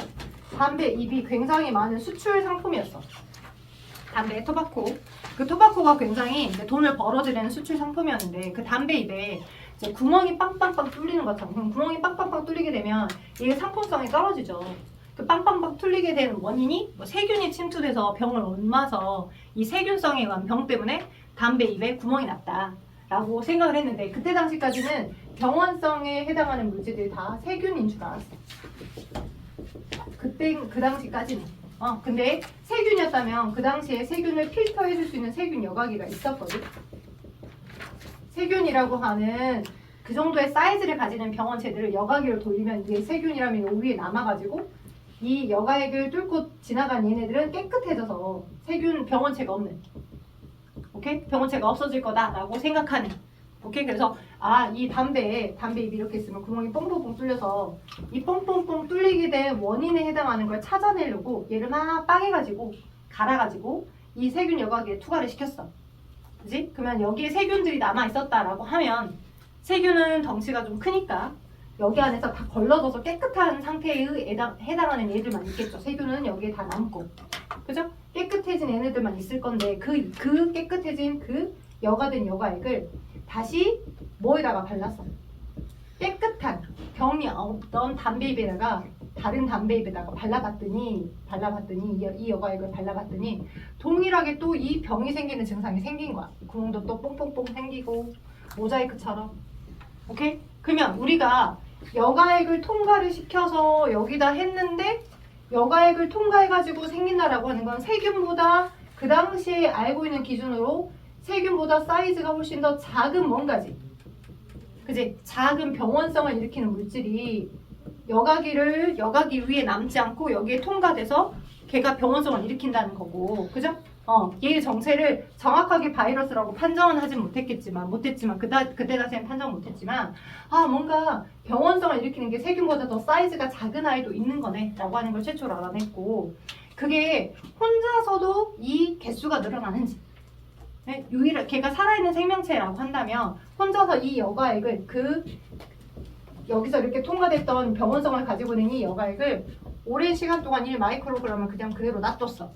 담배 잎이 굉장히 많은 수출 상품이었어. 담배, 토바코. 그 토바코가 굉장히 이제 돈을 벌어들이는 수출 상품이었는데 그 담배 잎에 이제 구멍이 빵빵빵 뚫리는 것처럼 그럼 구멍이 빵빵빵 뚫리게 되면 이게 상품성이 떨어지죠. 그 빵빵빵 뚫리게 된 원인이 뭐 세균이 침투돼서 병을 옮아서 이 세균성에 의한 병 때문에 담배 잎에 구멍이 났다라고 생각을 했는데 그때 당시까지는 병원성에 해당하는 물질들이 다 세균인 줄 알았어. 그 당시까지는. 근데 세균이었다면 그 당시에 세균을 필터해줄 수 있는 세균 여과기가 있었거든. 세균이라고 하는 그 정도의 사이즈를 가지는 병원체들을 여과기로 돌리면 이게 세균이라면 요 위에 남아가지고 이 여과액을 뚫고 지나간 얘네들은 깨끗해져서 세균 병원체가 없는, 오케이? 병원체가 없어질 거다라고 생각하는, 오케이? 그래서 이 담배 잎이 이렇게 있으면 구멍이 뻥뻥뻥 뚫려서 이 뻥뻥뻥 뚫리게 된 원인에 해당하는 걸 찾아내려고 얘를 막 빠개가지고 갈아가지고 이 세균 여과기에 투과를 시켰어. 그지? 그러면 여기에 세균들이 남아있었다라고 하면 세균은 덩치가 좀 크니까 여기 안에서 다 걸러져서 깨끗한 상태에 해당하는 얘들만 있겠죠. 세균은 여기에 다 남고, 그죠? 깨끗해진 얘네들만 있을 건데 그 깨끗해진 그 여과된 여과액을 다시 뭐에다가 발랐어? 깨끗한 병이 없던 담배잎에다가 다른 담배잎에다가 발라봤더니 이 여과액을 발라봤더니 동일하게 또 이 병이 생기는 증상이 생긴 거야. 구멍도 또 뽕뽕뽕 생기고 모자이크처럼. 오케이? 그러면 우리가 여과액을 통과를 시켜서 여기다 했는데 여과액을 통과해가지고 생긴다라고 하는 건 세균보다 그 당시에 알고 있는 기준으로 세균보다 사이즈가 훨씬 더 작은 뭔가지. 그지? 작은 병원성을 일으키는 물질이 여과기 위에 남지 않고 여기에 통과돼서 걔가 병원성을 일으킨다는 거고, 그죠? 얘의 정체를 정확하게 바이러스라고 판정은 하진 못했지만 그때 당시엔 판정 못했지만 뭔가 병원성을 일으키는 게 세균보다 더 사이즈가 작은 아이도 있는 거네 라고 하는 걸 최초로 알아냈고, 그게 혼자서도 이 개수가 늘어나는지, 네? 걔가 살아있는 생명체라고 한다면 혼자서 이 여과액을 여기서 이렇게 통과됐던 병원성을 가지고 있는 이 여과액을 오랜 시간 동안 1마이크로그램을 그냥 그대로 놔뒀어.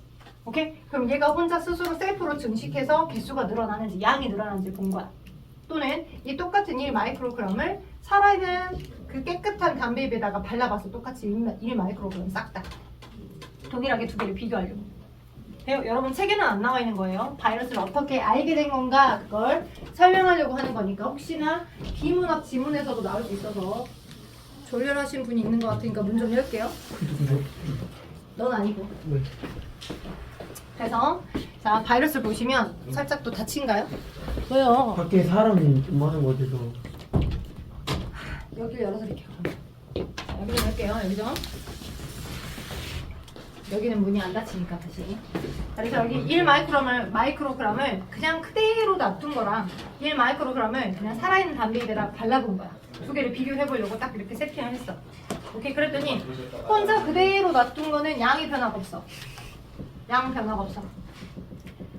오케이? 그럼 얘가 혼자 스스로 셀프로 증식해서 개수가 늘어나는지 양이 늘어나는지 본 거야. 또는 이 똑같은 1마이크로그램을 살아있는 그 깨끗한 담배잎에다가 발라봐서 똑같이 1마이크로그램 싹 다 동일하게 두 개를 비교하려고. 여러분 책에는 안 나와 있는 거예요. 바이러스를 어떻게 알게 된 건가 그걸 설명하려고 하는 거니까 혹시나 비문학 지문에서도 나올 수 있어서 졸렬하신 분이 있는 것 같으니까 문 좀 열게요. 넌 아니고. 왜? 그래서 자 바이러스를 보시면 살짝 또 다친가요? 왜요? 밖에 사람이 좀 많은 곳에서 여기를 열어드릴게요. 자, 여기를 열게요. 여기죠? 여기는 문이 안 닫히니까 다시. 그래서 여기 1마이크로그램을 그냥 그대로 놔둔 거랑 1마이크로그램을 그냥 살아있는 담배에다가 발라본 거야. 두 개를 비교해보려고 딱 이렇게 세팅을 했어. 오케이, 그랬더니 혼자 그대로 놔둔 거는 양이 변화가 없어. 양 변화가 없어.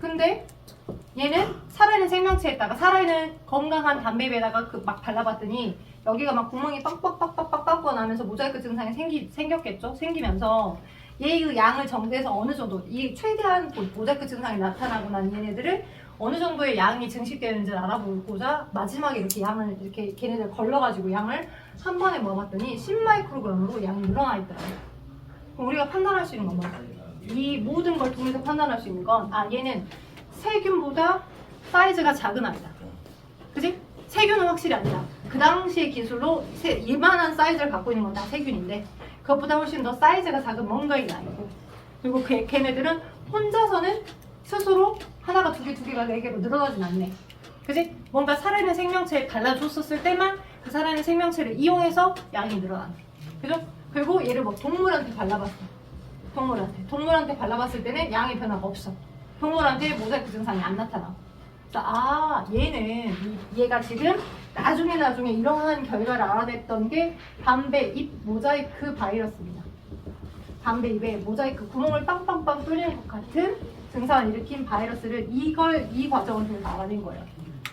근데 얘는 살아있는 생명체에다가 살아있는 건강한 담배에다가 막 발라봤더니 여기가 막 구멍이 빵빵빵빵빵빵 나면서 모자이크 증상이 생겼겠죠? 생기면서 얘의 양을 정제해서 어느 정도 이 최대한 모자이크 증상이 나타나고 난 얘네들을 어느 정도의 양이 증식되는지를 알아보고자 마지막에 이렇게 양을 이렇게 걔네들 걸러가지고 양을 한 번에 모아봤더니 10마이크로그램으로 양이 늘어나 있더라고요. 그럼 우리가 판단할 수 있는 건 뭐야? 이 모든 걸 통해서 판단할 수 있는 건 얘는 세균보다 사이즈가 작은 아이다. 그지? 세균은 확실히 아니다. 그 당시의 기술로 이만한 사이즈를 갖고 있는 건 다 세균인데 그것보다 훨씬 더 사이즈가 작은 뭔가인 아이고, 그리고 걔네들은 혼자서는 스스로 하나가 두 개가 네 개로 늘어나진 않네. 그지? 뭔가 살아있는 생명체에 발라줬었을 때만 그 살아있는 생명체를 이용해서 양이 늘어나네. 그죠? 그리고 얘를 뭐 동물한테 발라봤어. 동물한테 발라봤을 때는 양의 변화가 없어. 동물한테 모자이크 증상이 안 나타나. 그래서 얘가 지금 나중에 이러한 결과를 알아냈던 게 담배잎 모자이크 바이러스입니다. 담배잎에 모자이크 구멍을 빵빵빵 뚫리는 것 같은 증상을 일으킨 바이러스를 이 과정을 통해서 알아낸 거예요.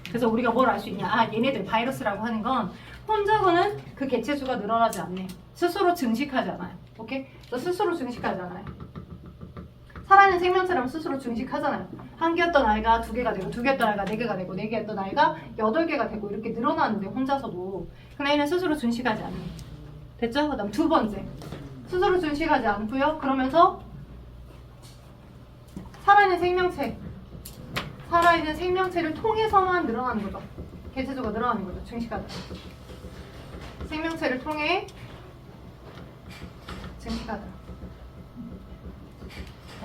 그래서 우리가 뭘 알 수 있냐? 얘네들 바이러스라고 하는 건 혼자서는 그 개체수가 늘어나지 않네. 스스로 증식하지 않아요. 오케이? 스스로 증식하지 않아요. 살아있는 생명체라면 스스로 증식하잖아요. 한 개였던 아이가 두 개가 되고, 두 개였던 아이가 네 개가 되고, 네 개였던 아이가 8개가 되고 이렇게 늘어나는데 혼자서도. 근데 얘는 스스로 증식하지 않아요. 됐죠? 그 다음 두 번째. 스스로 증식하지 않고요. 그러면서 살아있는 생명체를 통해서만 늘어나는 거죠. 개체수가 늘어나는 거죠. 증식하다. 생명체를 통해 증식하다.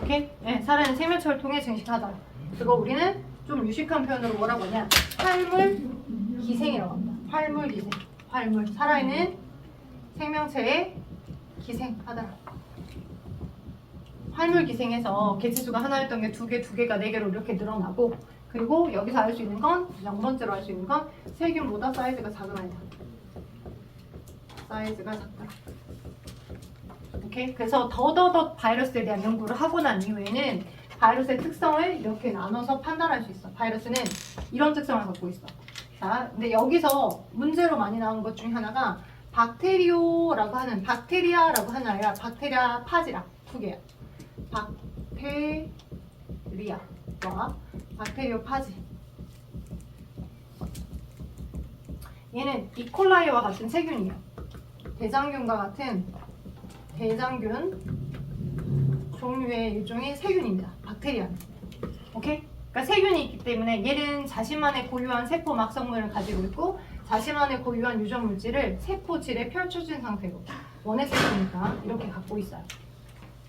오케이? 네, 살아있는 생명체를 통해 증식하다. 그리고 우리는 좀 유식한 표현으로 뭐라고 하냐? 활물기생이라고 합니다. 활물. 살아있는 생명체에 기생하다. 활물기생해서 개체수가 하나였던 게 두 개가 네 개로 이렇게 늘어나고, 그리고 여기서 알 수 있는 건, 0번째로 알 수 있는 건 세균보다 사이즈가 작은 아이다. 사이즈가 작다. 오케이? 그래서 더더더 바이러스에 대한 연구를 하고 난 이후에는 바이러스의 특성을 이렇게 나눠서 판단할 수 있어. 바이러스는 이런 특성을 갖고 있어. 자, 근데 여기서 문제로 많이 나온 것 중에 하나가 박테리아라고 하는 아이라 박테리아 파지라 두 개야. 박테리아와 박테리오 파지. 얘는 이콜라이와 같은 세균이에요. 대장균과 같은 대장균 종류의 일종의 세균입니다. 박테리아는. 오케이? 그러니까 세균이 있기 때문에 얘는 자신만의 고유한 세포 막성물을 가지고 있고 자신만의 고유한 유전 물질을 세포질에 펼쳐진 상태로 원액 세포니까 이렇게 갖고 있어요.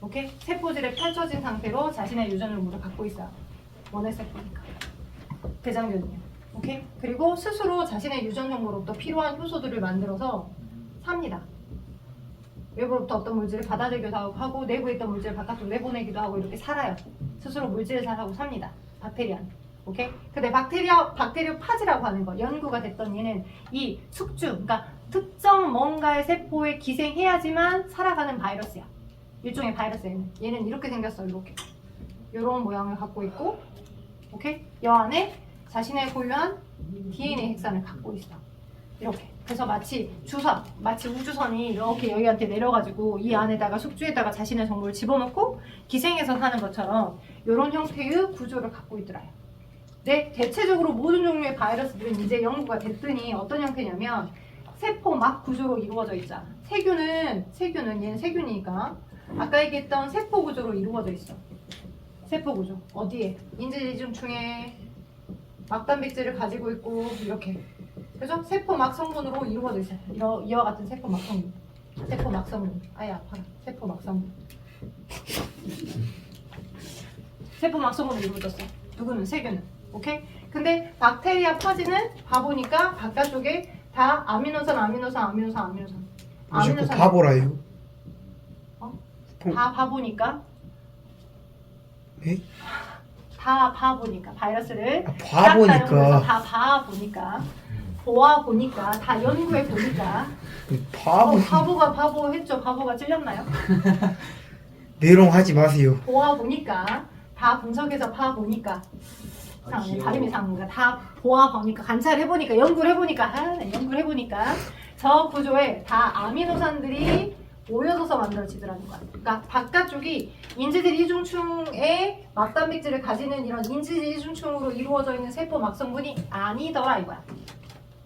오케이? 세포질에 펼쳐진 상태로 자신의 유전 정보를 갖고 있어요. 원의 세포니까. 대장균은요. 오케이? 그리고 스스로 자신의 유전 정보로부터 필요한 효소들을 만들어서 삽니다. 외부로부터 어떤 물질을 받아들이기도 하고 내부에 있던 물질을 바깥으로 내보내기도 하고 이렇게 살아요. 스스로 물질을 잘하고 삽니다. 박테리아는. 오케이? 근데 박테리오파지라고 하는 거 연구가 됐던 얘는 이 숙주, 그러니까 특정 뭔가의 세포에 기생해야지만 살아가는 바이러스야. 일종의 바이러스야. 얘는 이렇게 생겼어. 이렇게. 이런 모양을 갖고 있고, 오케이? 여 안에 자신의 고유한 DNA 핵산을 갖고 있어. 이렇게. 그래서 마치 우주선이 이렇게 여기한테 내려가지고 이 안에다가 숙주에다가 자신의 정보를 집어넣고 기생해서 사는 것처럼 이런 형태의 구조를 갖고 있더라요. 네, 대체적으로 모든 종류의 바이러스들은 이제 연구가 됐더니 어떤 형태냐면 세포막 구조로 이루어져 있잖아. 세균은 얘는 세균이니까 아까 얘기했던 세포 구조로 이루어져 있어. 세포 구조 어디에? 인지지중충에 막단백질을 가지고 있고 이렇게. 그래서 세포막 성분으로 이루어져 있어요. 이와 같은 세포막 성분. 세포막 성분. 아예 아파라. 세포막 성분. 세포막 성분으로 이루어졌어. 누구는? 세균은. 오케이? 근데 박테리아 파지는 바보니까 바깥쪽에 다 아미노산. 자꾸 바보라요. 다 바보니까. 네? 다 봐보니까 바이러스를 봐보니까 다 봐보니까 보아보니까 다 연구해보니까 바보 바보가 바보 했죠. 바보가 찔렸나요? 내롱하지 마세요. 보아보니까 다 분석해서 봐보니까 귀여워. 발음이 상한가 다 보아보니까 관찰해보니까 연구해보니까 연구해보니까 저 구조에 다 아미노산들이 모여져서 만들어지더라는 거야. 그러니까 바깥쪽이 인지질 이중충의 막단백질을 가지는 이런 인지질 이중충으로 이루어져 있는 세포 막성분이 아니더라 이거야.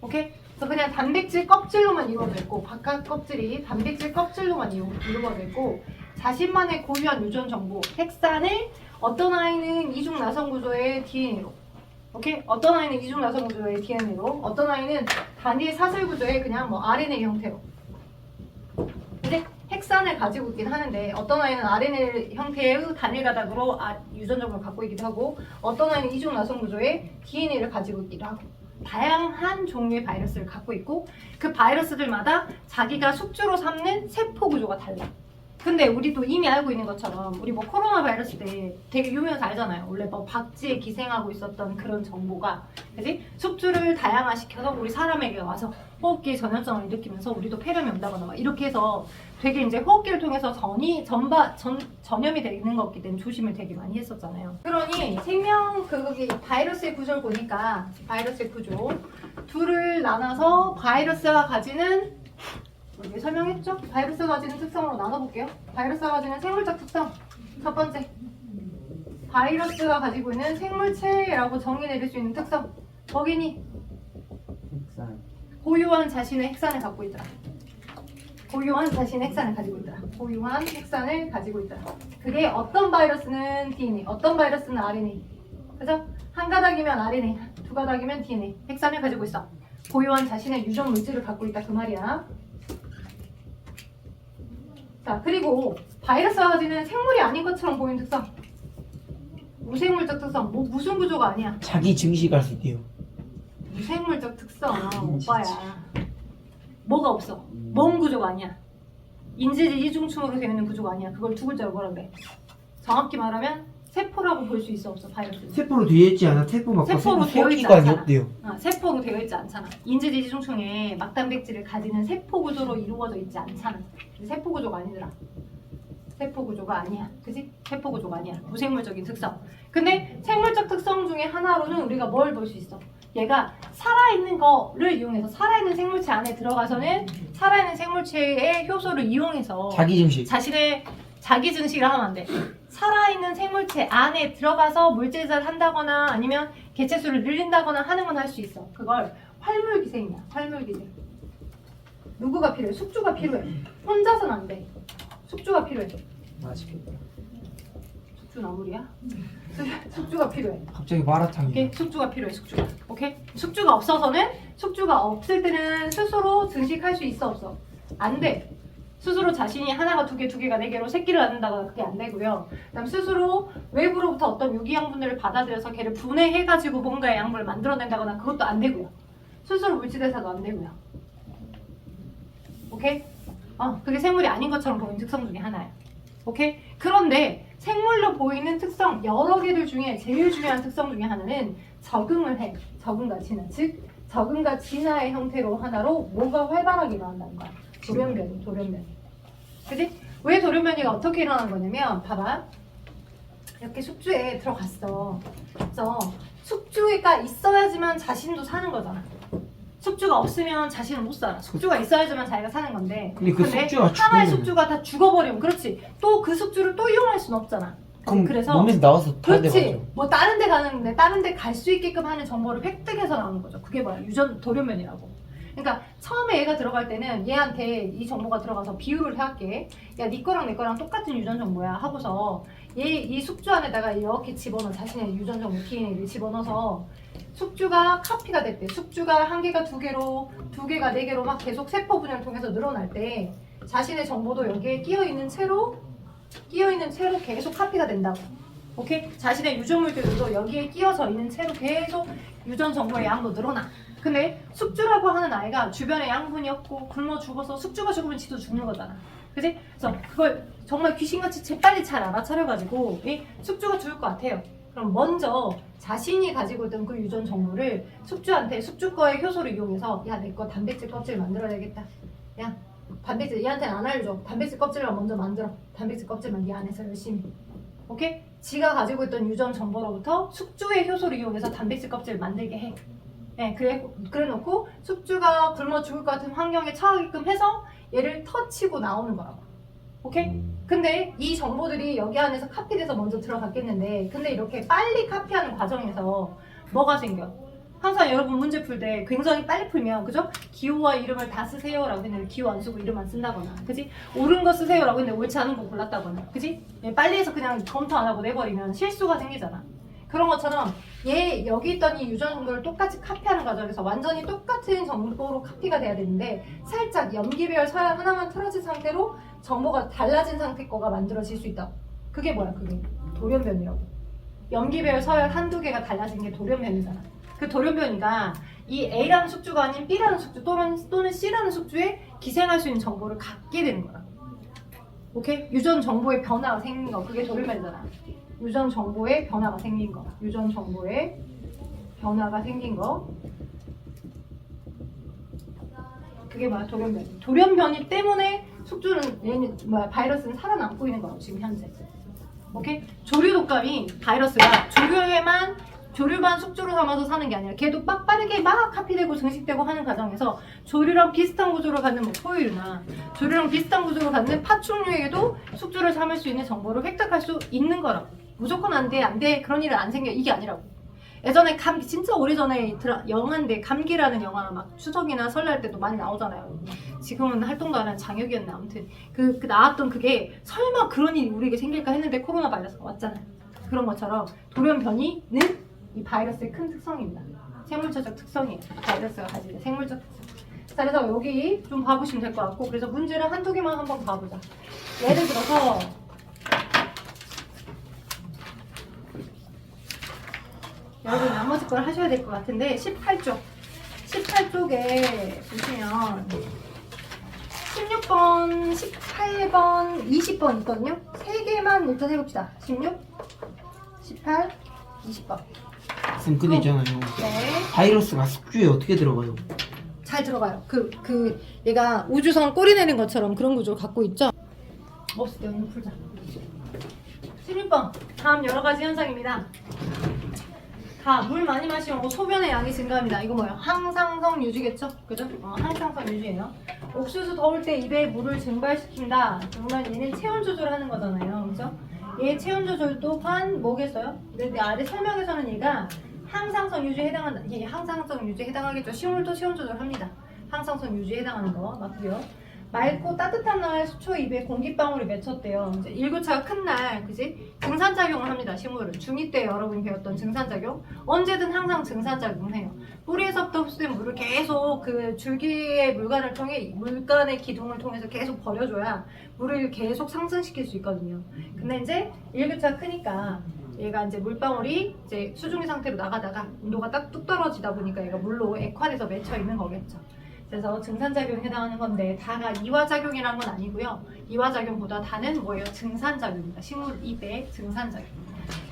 오케이? 그래서 그냥 단백질 껍질로만 이루어져 있고 바깥 껍질이 단백질 껍질로만 이루어져 있고 자신만의 고유한 유전 정보, 핵산을 어떤 아이는 이중 나선 구조의 DNA로, 오케이? 어떤 아이는 이중 나선 구조의 DNA로, 어떤 아이는 단일 사슬 구조의 그냥 뭐 RNA 형태로. 근데 핵산을 가지고 있긴 하는데 어떤 아이는 RNA 형태의 단일 가닥으로 유전적으로 갖고 있기도 하고 어떤 아이는 이중 나선 구조의 DNA를 가지고 있기도 하고 다양한 종류의 바이러스를 갖고 있고 그 바이러스들마다 자기가 숙주로 삼는 세포 구조가 달라. 근데 우리도 이미 알고 있는 것처럼 우리 뭐 코로나 바이러스 때 되게 유명해서 알잖아요. 원래 뭐 박쥐에 기생하고 있었던 그런 정보가 그지? 숙주를 다양화시켜서 우리 사람에게 와서 호흡기 전염성을 일으키면서 우리도 폐렴이 온다거나 막 이렇게 해서 되게 이제 호흡기를 통해서 전염이 되는 거기 때문에 조심을 되게 많이 했었잖아요. 그러니 생명 거기 바이러스의 구조를 보니까 바이러스의 구조 둘을 나눠서 바이러스가 가지는 여기 설명했죠? 바이러스가 가지는 특성으로 나눠볼게요. 바이러스가 가지는 생물적 특성 첫 번째 바이러스가 가지고 있는 생물체라고 정의 내릴 수 있는 특성 거기니 핵산. 고유한 자신의 핵산을 갖고 있더라. 고유한 자신의 핵산을 가지고 있더라. 고유한 핵산을 가지고 있더라. 그게 어떤 바이러스는 DNA, 어떤 바이러스는 RNA. 그죠? 한 가닥이면 RNA, 두 가닥이면 DNA. 핵산을 가지고 있어. 고유한 자신의 유전 물질을 갖고 있다 그 말이야. 자, 그리고 바이러스가 가지는 생물이 아닌 것처럼 보이는 특성. 무생물적 특성. 뭐 무슨 구조가 아니야. 자기 증식할 수 있대요. 무생물적 특성 오빠야. 뭐가 없어. 뭔 구조가 아니야. 인지질 이중충으로 되어 있는 구조가 아니야. 그걸 두 글자로 뭐라 그래. 정확히 말하면 세포라고 볼 수 있어 없어 바이러스. 세포로 되어 있지 않아? 세포 막 세포로 되어 있지 기관이 않잖아. 없대요. 세포로 되어 있지 않잖아. 인지질 이중충에 막단백질을 가지는 세포 구조로 이루어져 있지 않잖아. 세포 구조가 아니더라. 세포 구조가 아니야. 그지? 세포 구조가 아니야. 무생물적인 특성. 근데 생물적 특성 중에 하나로는 우리가 뭘 볼 수 있어? 얘가 살아있는 거를 이용해서 살아있는 생물체 안에 들어가서는 살아있는 생물체의 효소를 이용해서 자기 증식. 자신의 자기 증식을 하면 안 돼. 살아있는 생물체 안에 들어가서 물질을 한다거나 아니면 개체수를 늘린다거나 하는 건 할 수 있어. 그걸 활물기생이야. 활물기생. 누구가 필요해? 숙주가 필요해. 혼자서는 안 돼. 숙주가 필요해. 맛있겠다. 숙주 나물이야? 숙주가 필요해. 갑자기 마라탕이. 오케이? 숙주가 필요해. 숙주가. 오케이? 숙주가 없어서는 숙주가 없을 때는 스스로 증식할 수 있어 없어? 안 돼. 스스로 자신이 하나가 두 개, 두 개가 네 개로 새끼를 낳는다거나 그게 안 되고요. 그다음 스스로 외부로부터 어떤 유기양분들을 받아들여서 걔를 분해해가지고 뭔가의 양분을 만들어낸다거나 그것도 안 되고요. 스스로 물질대사도 안 되고요. 오케이? 그게 생물이 아닌 것처럼 보이는 특성 중에 하나예요. 오케이? 그런데 생물로 보이는 특성 여러 개들 중에 제일 중요한 특성 중에 하나는 적응을 해. 적응과 진화. 즉 적응과 진화의 형태로 하나로 뭐가 활발하게 일어난다는 거야. 돌연변이. 그지? 왜 돌연변이가 어떻게 일어나는 거냐면 봐봐. 이렇게 숙주에 들어갔어. 그래서 숙주가 있어야지만 자신도 사는 거잖아. 숙주가 없으면 자신은 못 살아. 숙주가 있어야지만 자기가 사는 건데. 근데 그 숙주가 하나의 죽으면- 숙주가 다 죽어버리면 그렇지. 또 그 숙주를 또 이용할 수는 없잖아. 그럼 그래서 몸에서 나와서 다른 데 그렇지. 가죠. 뭐 다른 데 가는데 다른 데 갈 수 있게끔 하는 정보를 획득해서 나오는 거죠. 그게 뭐야? 돌연변이라고. 그러니까 처음에 얘가 들어갈 때는 얘한테 이 정보가 들어가서 비유를 해할게. 야, 네 거랑 내 거랑 똑같은 유전 정보야 하고서 이 숙주 안에다가 이렇게 집어넣어. 자신의 유전 정보 DNA를 집어넣어서 숙주가 카피가 됐대. 숙주가 한 개가 두 개로, 두 개가 네 개로 막 계속 세포 분열을 통해서 늘어날 때 자신의 정보도 여기에 끼어 있는 채로 계속 카피가 된다고. 오케이? 자신의 유전물들도 여기에 끼어져 있는 채로 계속 유전 정보의 양도 늘어나. 근데 숙주라고 하는 아이가 주변에 양분이 없고 굶어 죽어서 숙주가 죽으면 지도 죽는 거잖아. 그지? 그래서 그걸 정말 귀신같이 재빨리 잘 알아차려가지고 이 숙주가 죽을 것 같아요. 그럼 먼저 자신이 가지고 있던 그 유전 정보를 숙주한테 숙주 거의 효소를 이용해서 야, 내 거 단백질 껍질 만들어야겠다. 야, 단백질 얘한테는 안 알려줘. 단백질 껍질만 먼저 만들어. 단백질 껍질만 네 안에서 열심히. 오케이? 지가 가지고 있던 유전 정보로부터 숙주의 효소를 이용해서 단백질 껍질을 만들게 해. 네, 그래 놓고 숙주가 굶어 죽을 것 같은 환경에 처하게끔 해서 얘를 터치고 나오는 거라고. 오케이? 근데 이 정보들이 여기 안에서 카피돼서 먼저 들어갔겠는데 근데 이렇게 빨리 카피하는 과정에서 뭐가 생겨? 항상 여러분 문제 풀 때 굉장히 빨리 풀면 그죠? 기호와 이름을 다 쓰세요라고 했는데 기호 안 쓰고 이름 안 쓴다거나 그지? 옳은 거 쓰세요라고 했는데 옳지 않은 거 골랐다거나 그지? 빨리 해서 그냥 검토 안 하고 내버리면 실수가 생기잖아. 그런 것처럼 얘 여기 있던 이 유전 정보를 똑같이 카피하는 과정에서 완전히 똑같은 정보로 카피가 돼야 되는데 살짝 염기배열 서열 하나만 틀어진 상태로 정보가 달라진 상태 거가 만들어질 수 있다. 그게 뭐야? 그게 돌연변이라고. 염기배열 서열 한두 개가 달라진 게 돌연변이잖아. 그 돌연변이가 이 A라는 숙주가 아닌 B라는 숙주 또는 C라는 숙주에 기생할 수 있는 정보를 갖게 되는 거야. 오케이? 유전 정보의 변화가 생긴 거. 그게 돌연변이잖아. 유전 정보의 변화가 생긴 거. 유전 정보의 변화가 생긴 거. 그게 뭐야? 돌연변이. 돌연변이 때문에 숙주는 바이러스는 살아남고 있는 거라고 지금 현재. 오케이? 조류 독감이 바이러스가 조류만 숙주로 삼아서 사는 게 아니라 걔도 빠르게 막 카피되고 증식되고 하는 과정에서 조류랑 비슷한 구조를 갖는 뭐 포유류나 조류랑 비슷한 구조를 갖는 파충류에게도 숙주를 삼을 수 있는 정보를 획득할 수 있는 거라고. 무조건 안 돼 그런 일은 안 생겨 이게 아니라고. 예전에 감기 진짜 오래전에 영화인데 감기라는 영화 막 추석이나 설날 때도 많이 나오잖아요. 지금은 활동도 안 하는 장혁이었나 아무튼 그 나왔던 그게 설마 그런 일이 우리에게 생길까 했는데 코로나 바이러스가 왔잖아요. 그런 것처럼 돌연변이는 이 바이러스의 큰 특성입니다. 생물학적 특성이에요. 바이러스가 가지는 생물적 특성. 자, 그래서 여기 좀 봐보시면 될 것 같고 그래서 문제를 한두 개만 한번 봐보자. 예를 들어서 여러분 나머지 걸 하셔야 될 것 같은데 18쪽에 보시면 16번, 18번, 20번 있거든요. 3개만 일단 해봅시다. 16, 18, 20번. 선생님 근데 있잖아요. 네. 바이러스가 숙주에 어떻게 들어가요? 잘 들어가요. 얘가 우주선 꼬리 내린 것처럼 그런 구조를 갖고 있죠. 없을 때 오늘 풀자. 16번. 다음 여러 가지 현상입니다. 물 많이 마시면 소변의 양이 증가합니다. 이거 뭐예요? 항상성 유지겠죠? 그죠? 항상성 유지예요. 옥수수 더울 때 입에 물을 증발시킨다. 그러면 얘는 체온 조절하는 거잖아요. 그죠? 얘 체온 조절 또한 뭐겠어요? 근데 아래 설명에서는 얘가 항상성 유지에 해당한다. 이게 항상성 유지에 해당하겠죠. 식물도 체온 조절합니다. 항상성 유지에 해당하는 거 맞고요. 맑고 따뜻한 날 수초 입에 공기방울이 맺혔대요. 이제 일교차가 큰 날, 그지? 증산작용을 합니다. 식물은 중2 때 여러분이 배웠던 증산작용. 언제든 항상 증산작용을 해요. 뿌리에서부터 흡수된 물을 계속 그 줄기의 물관을 통해 물관의 기둥을 통해서 계속 버려줘야 물을 계속 상승시킬 수 있거든요. 근데 이제 일교차가 크니까 얘가 이제 물방울이 이제 수중의 상태로 나가다가 온도가 딱 뚝 떨어지다 보니까 얘가 물로 액화돼서 맺혀 있는 거겠죠. 그래서 증산작용에 해당하는 건데 다가 이화작용이라는 건 아니고요. 이화작용보다 다는 뭐예요? 증산작용입니다. 식물 잎의 증산작용.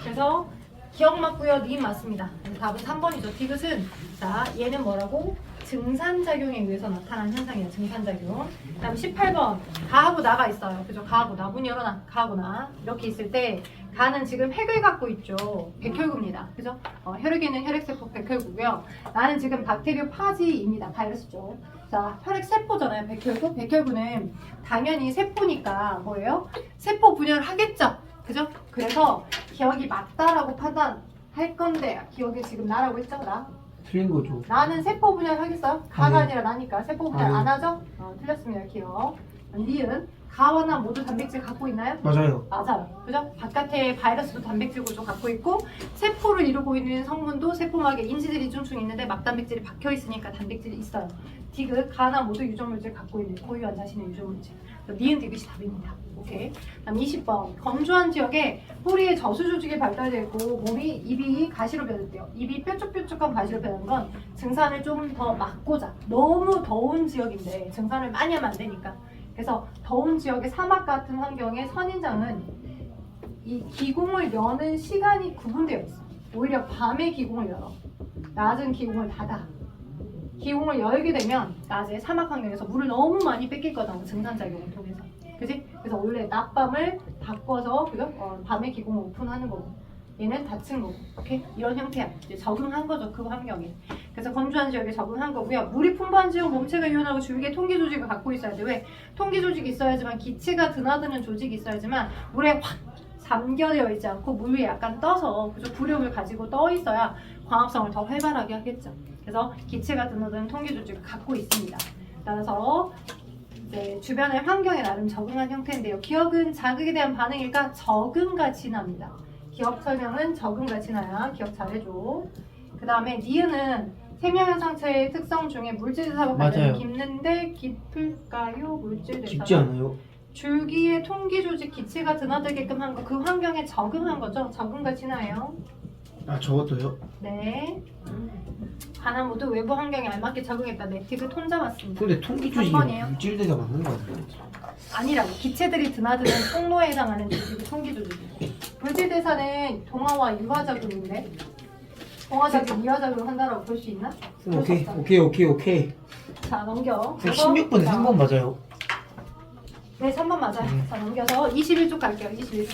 그래서 기억 맞고요. 님 맞습니다. 답은 3번이죠. 디귿은 자 얘는 뭐라고? 증산작용에 의해서 나타나는 현상이에요. 증산작용. 그 다음 18번 가하고 나가 있어요. 그죠? 가하고 나. 문 열어놔. 가하고 나. 이렇게 있을 때 가는 지금 핵을 갖고 있죠. 백혈구입니다. 그죠? 혈액에는 혈액세포 백혈구고요. 나는 지금 박테리오 파지입니다. 바이러스죠. 자, 혈액세포잖아요. 백혈구. 백혈구는 당연히 세포니까 뭐예요? 세포 분열을 하겠죠. 그죠? 그래서 기억이 맞다라고 판단할 건데 기억이 지금 나라고 했죠? 나? 틀린 거죠. 나는 세포 분열 하겠어요? 가가 아니라 나니까 세포 분열 아니요. 안 하죠? 틀렸습니다. 기억. 니은 가와 나 모두 단백질 갖고 있나요? 맞아요. 맞아요. 그죠? 바깥에 바이러스도 단백질 구조 갖고 있고 세포를 이루고 있는 성분도 세포막에 인지들이 쭝쭝 있는데 막단백질이 박혀 있으니까 단백질이 있어요. 디귿 가나 모두 유전물질 갖고 있는 고유한 자신의 유전물질. 니은 디귿이 답입니다. 오케이. 다음 20번 건조한 지역에 뿌리에 저수 조직이 발달되어 있고 몸이 입이 가시로 변했대요. 입이 뾰족뾰족한 가시로 변한 건 증산을 좀 더 막고자. 너무 더운 지역인데 증산을 많이 하면 안 되니까. 그래서 더운 지역의 사막 같은 환경의 선인장은 이 기공을 여는 시간이 구분되어 있어. 오히려 밤에 기공을 열어. 낮은 기공을 닫아. 기공을 열게 되면 낮에 사막 환경에서 물을 너무 많이 뺏길 거잖아. 증산작용을 통해서. 그지? 그래서 원래 낮밤을 바꿔서 그죠? 밤에 기공을 오픈하는 거고 얘는 닫힌 거고. 오케이? 이런 형태야. 이제 적응한 거죠. 그 환경에. 그래서 건조한 지역에 적응한 거고요. 물이 풍부한 지역 몸체가 유연하고 주위에 통기 조직을 갖고 있어야 돼. 왜? 통기 조직이 있어야지만 기체가 드나드는 조직이 있어야지만 물에 확 잠겨되어 있지 않고 물 위에 약간 떠서 그죠? 부력을 가지고 떠 있어야 광합성을 더 활발하게 하겠죠. 그래서 기체가 드나드는 통기 조직을 갖고 있습니다. 따라서 이제 주변의 환경에 나름 적응한 형태인데요. 기억은 자극에 대한 반응일까? 적응과 진화입니다. 기억 설명은 적응과 진화야. 기억 잘해줘. 그 다음에 니은은 생명형 상체의 특성 중에 물질대사가 관련이 맞아요. 깊는데 깊을까요? 물질대사가 깊지 않아요? 줄기의 통기 조직 기체가 드나들게끔 한 거 그 환경에 적응한 거죠. 적응과 진화예요. 아 저것도요? 네. 하나 모두 외부 환경에 알맞게 적응했다. 네, 디귿 혼자 맞습니다. 근데 통기 조직이 3번이에요. 물질대사 맞는 거 같아요. 아니라고. 기체들이 드나드는 통로에 해당하는 조직이 통기 조직이에요. 물질대사는 동화와 유화작용인데 동화작용, 유화작용 한다라고 볼 수 있나? 볼 수 오케이 없잖아. 오케이. 자, 넘겨. 16번에 3번 맞아요. 네, 3번 맞아요. 자, 넘겨서 21쪽 갈게요. 21쪽.